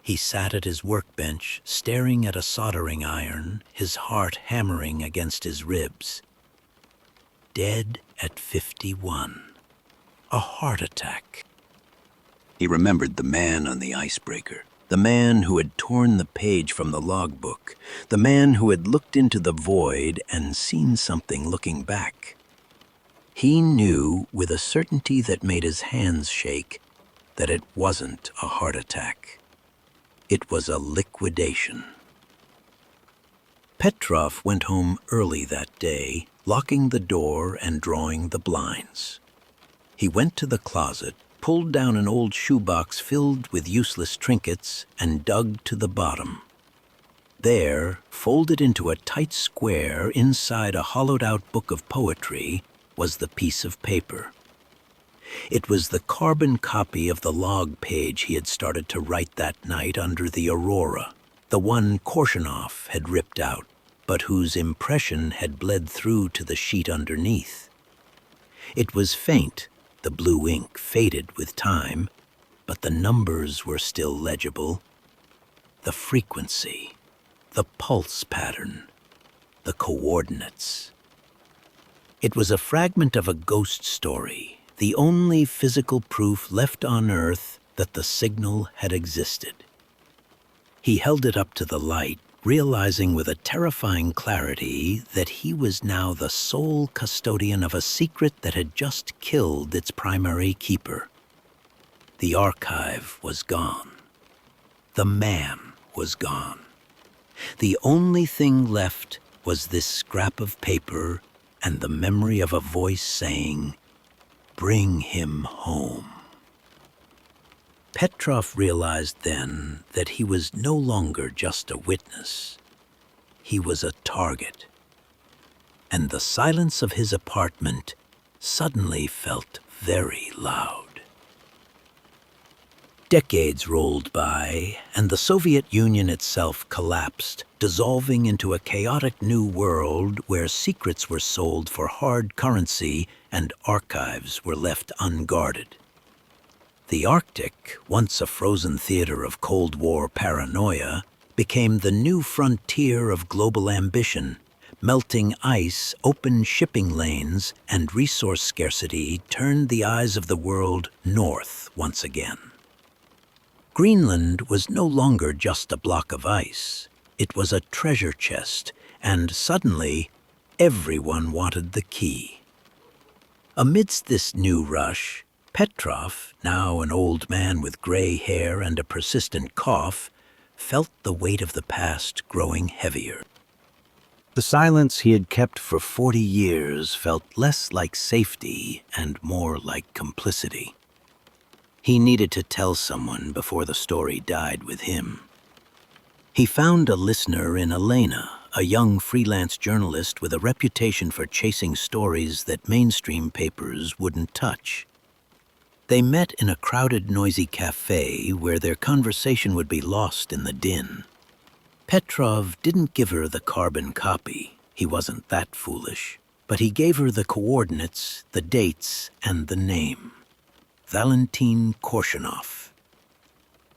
He sat at his workbench, staring at a soldering iron, his heart hammering against his ribs. Dead at 51. A heart attack. He remembered the man on the Icebreaker, the man who had torn the page from the logbook, the man who had looked into the void and seen something looking back. He knew with a certainty that made his hands shake that it wasn't a heart attack. It was a liquidation. Petrov went home early that day, locking the door and drawing the blinds. He went to the closet, pulled down an old shoebox filled with useless trinkets, and dug to the bottom. There, folded into a tight square inside a hollowed-out book of poetry, was the piece of paper. It was the carbon copy of the log page he had started to write that night under the Aurora, the one Korshunov had ripped out, but whose impression had bled through to the sheet underneath. It was faint, the blue ink faded with time, but the numbers were still legible. The frequency, the pulse pattern, the coordinates. It was a fragment of a ghost story, the only physical proof left on Earth that the signal had existed. He held it up to the light, realizing with a terrifying clarity that he was now the sole custodian of a secret that had just killed its primary keeper. The archive was gone. The man was gone. The only thing left was this scrap of paper and the memory of a voice saying, "Bring him home." Petrov realized then that he was no longer just a witness. He was a target. And the silence of his apartment suddenly felt very loud. Decades rolled by, and the Soviet Union itself collapsed, dissolving into a chaotic new world where secrets were sold for hard currency and archives were left unguarded. The Arctic, once a frozen theater of Cold War paranoia, became the new frontier of global ambition. Melting ice, open shipping lanes, and resource scarcity turned the eyes of the world north once again. Greenland was no longer just a block of ice. It was a treasure chest, and suddenly, everyone wanted the key. Amidst this new rush, Petrov, now an old man with gray hair and a persistent cough, felt the weight of the past growing heavier. The silence he had kept for 40 years felt less like safety and more like complicity. He needed to tell someone before the story died with him. He found a listener in Elena, a young freelance journalist with a reputation for chasing stories that mainstream papers wouldn't touch. They met in a crowded, noisy cafe where their conversation would be lost in the din. Petrov didn't give her the carbon copy. He wasn't that foolish. But he gave her the coordinates, the dates, and the name. Valentin Korshunov.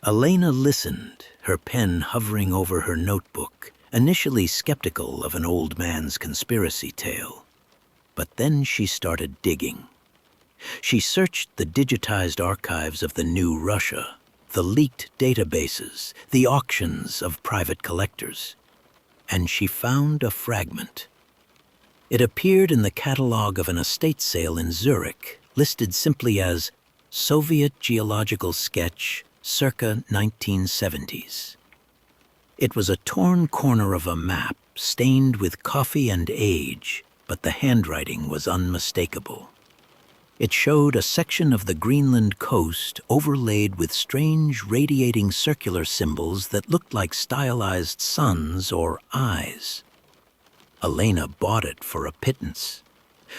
Elena listened, her pen hovering over her notebook, initially skeptical of an old man's conspiracy tale. But then she started digging. She searched the digitized archives of the new Russia, the leaked databases, the auctions of private collectors. And she found a fragment. It appeared in the catalog of an estate sale in Zurich, listed simply as Soviet Geological Sketch, circa 1970s. It was a torn corner of a map, stained with coffee and age, but the handwriting was unmistakable. It showed a section of the Greenland coast overlaid with strange radiating circular symbols that looked like stylized suns or eyes. Elena bought it for a pittance.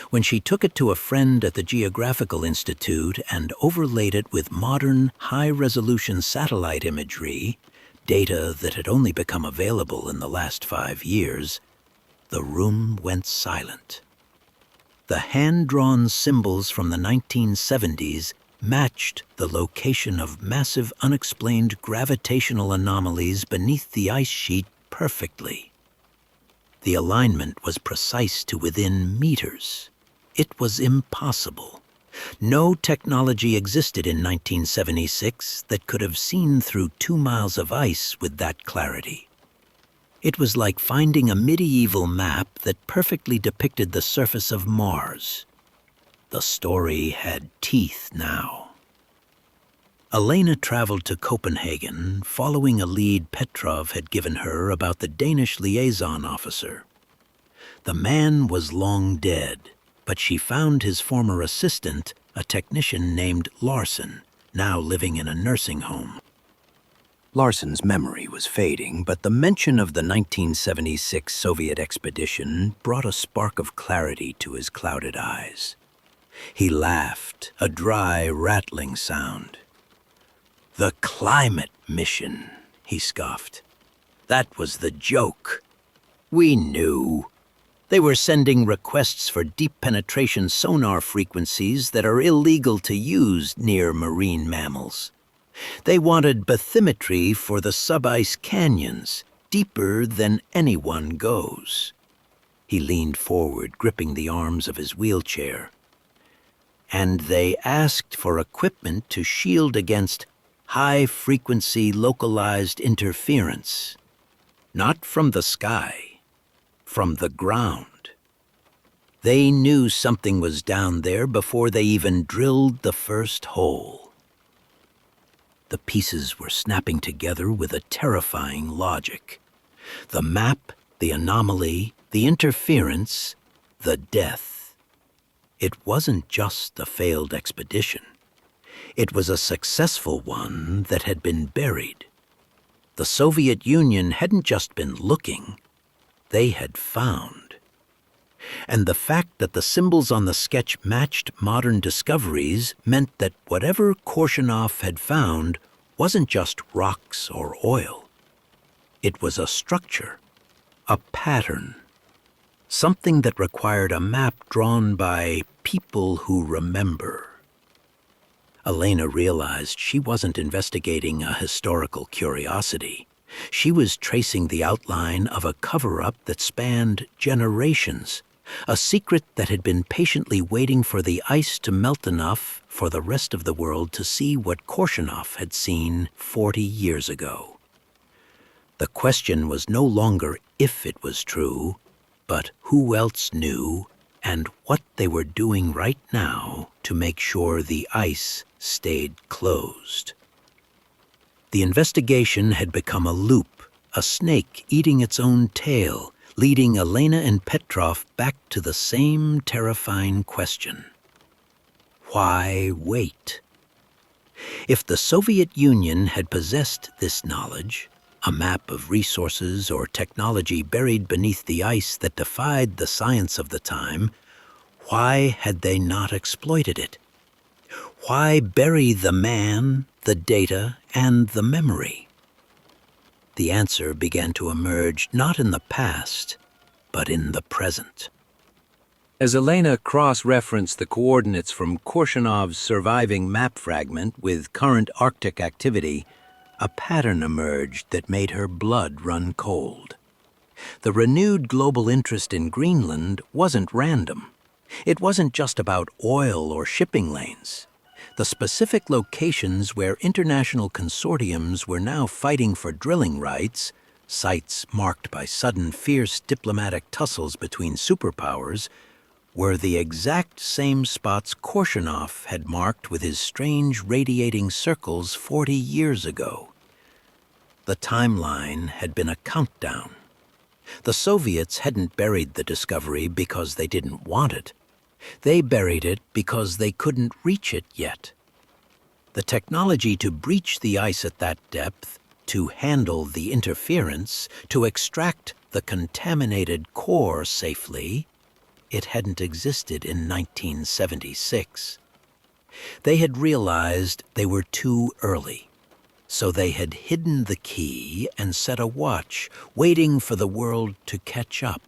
When she took it to a friend at the Geographical Institute and overlaid it with modern, high-resolution satellite imagery, data that had only become available in the last 5 years, the room went silent. The hand-drawn symbols from the 1970s matched the location of massive unexplained gravitational anomalies beneath the ice sheet perfectly. The alignment was precise to within meters. It was impossible. No technology existed in 1976 that could have seen through 2 miles of ice with that clarity. It was like finding a medieval map that perfectly depicted the surface of Mars. The story had teeth now. Elena traveled to Copenhagen, following a lead Petrov had given her about the Danish liaison officer. The man was long dead, but she found his former assistant, a technician named Larsen, now living in a nursing home. Larsen's memory was fading, but the mention of the 1976 Soviet expedition brought a spark of clarity to his clouded eyes. He laughed, a dry, rattling sound. "The climate mission," he scoffed. "That was the joke. We knew. They were sending requests for deep penetration sonar frequencies that are illegal to use near marine mammals. They wanted bathymetry for the sub-ice canyons, deeper than anyone goes." He leaned forward, gripping the arms of his wheelchair. "And they asked for equipment to shield against high-frequency localized interference. Not from the sky, from the ground. They knew something was down there before they even drilled the first hole." The pieces were snapping together with a terrifying logic. The map, the anomaly, the interference, the death. It wasn't just a failed expedition. It was a successful one that had been buried. The Soviet Union hadn't just been looking, they had found. And the fact that the symbols on the sketch matched modern discoveries meant that whatever Korshunov had found wasn't just rocks or oil. It was a structure, a pattern, something that required a map drawn by people who remember. Elena realized she wasn't investigating a historical curiosity. She was tracing the outline of a cover-up that spanned generations, a secret that had been patiently waiting for the ice to melt enough for the rest of the world to see what Korshunov had seen 40 years ago. The question was no longer if it was true, but who else knew and what they were doing right now to make sure the ice stayed closed. The investigation had become a loop, a snake eating its own tail, leading Elena and Petrov back to the same terrifying question. Why wait? If the Soviet Union had possessed this knowledge, a map of resources or technology buried beneath the ice that defied the science of the time, why had they not exploited it? Why bury the man, the data, and the memory? The answer began to emerge not in the past, but in the present. As Elena cross-referenced the coordinates from Korshunov's surviving map fragment with current Arctic activity, a pattern emerged that made her blood run cold. The renewed global interest in Greenland wasn't random. It wasn't just about oil or shipping lanes. The specific locations where international consortiums were now fighting for drilling rights, sites marked by sudden fierce diplomatic tussles between superpowers, were the exact same spots Korshunov had marked with his strange radiating circles 40 years ago. The timeline had been a countdown. The Soviets hadn't buried the discovery because they didn't want it. They buried it because they couldn't reach it yet. The technology to breach the ice at that depth, to handle the interference, to extract the contaminated core safely, it hadn't existed in 1976. They had realized they were too early, so they had hidden the key and set a watch, waiting for the world to catch up,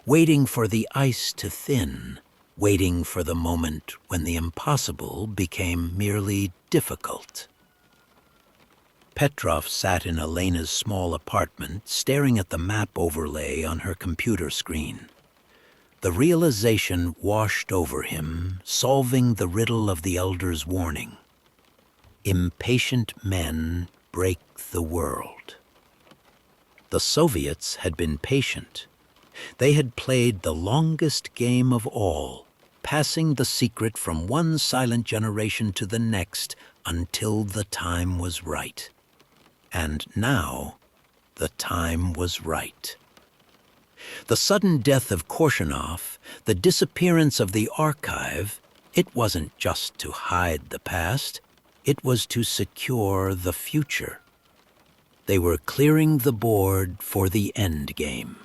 waiting for the ice to thin, waiting for the moment when the impossible became merely difficult. Petrov sat in Elena's small apartment, staring at the map overlay on her computer screen. The realization washed over him, solving the riddle of the Elder's warning. Impatient men break the world. The Soviets had been patient. They had played the longest game of all, passing the secret from one silent generation to the next, until the time was right. And now, the time was right. The sudden death of Korshunov, the disappearance of the archive, it wasn't just to hide the past, it was to secure the future. They were clearing the board for the end game.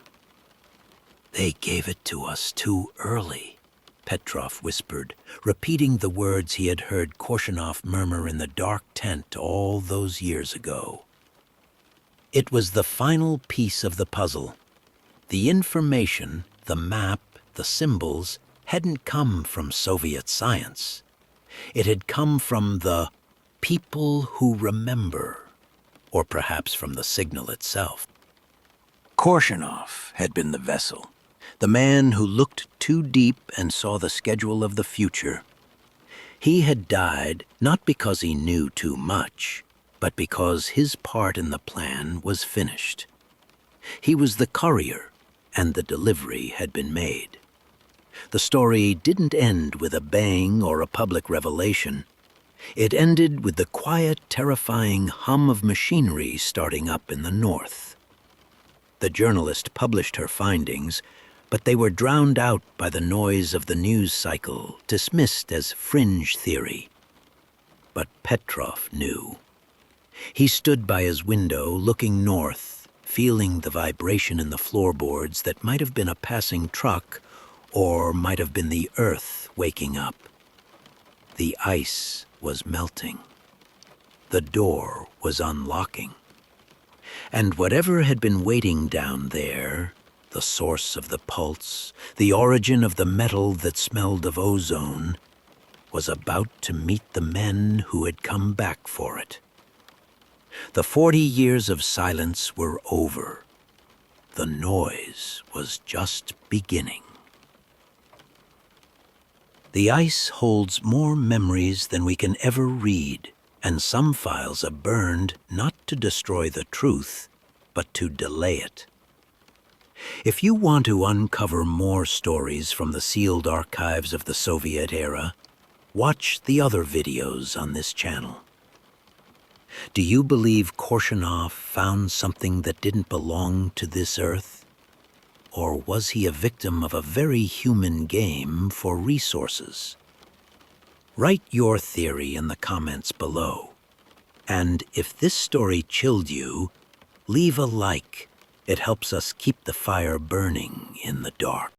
"They gave it to us too early," Petrov whispered, repeating the words he had heard Korshunov murmur in the dark tent all those years ago. It was the final piece of the puzzle. The information, the map, the symbols, hadn't come from Soviet science. It had come from the people who remember, or perhaps from the signal itself. Korshunov had been the vessel, the man who looked too deep and saw the schedule of the future. He had died not because he knew too much, but because his part in the plan was finished. He was the courier, and the delivery had been made. The story didn't end with a bang or a public revelation. It ended with the quiet, terrifying hum of machinery starting up in the north. The journalist published her findings, but they were drowned out by the noise of the news cycle, dismissed as fringe theory. But Petrov knew. He stood by his window, looking north, feeling the vibration in the floorboards that might have been a passing truck or might have been the earth waking up. The ice was melting. The door was unlocking. And whatever had been waiting down there, the source of the pulse, the origin of the metal that smelled of ozone, was about to meet the men who had come back for it. The 40 years of silence were over. The noise was just beginning. The ice holds more memories than we can ever read, and some files are burned not to destroy the truth, but to delay it. If you want to uncover more stories from the sealed archives of the Soviet era, watch the other videos on this channel. Do you believe Korshunov found something that didn't belong to this earth? Or was he a victim of a very human game for resources? Write your theory in the comments below. And if this story chilled you, leave a like. It helps us keep the fire burning in the dark.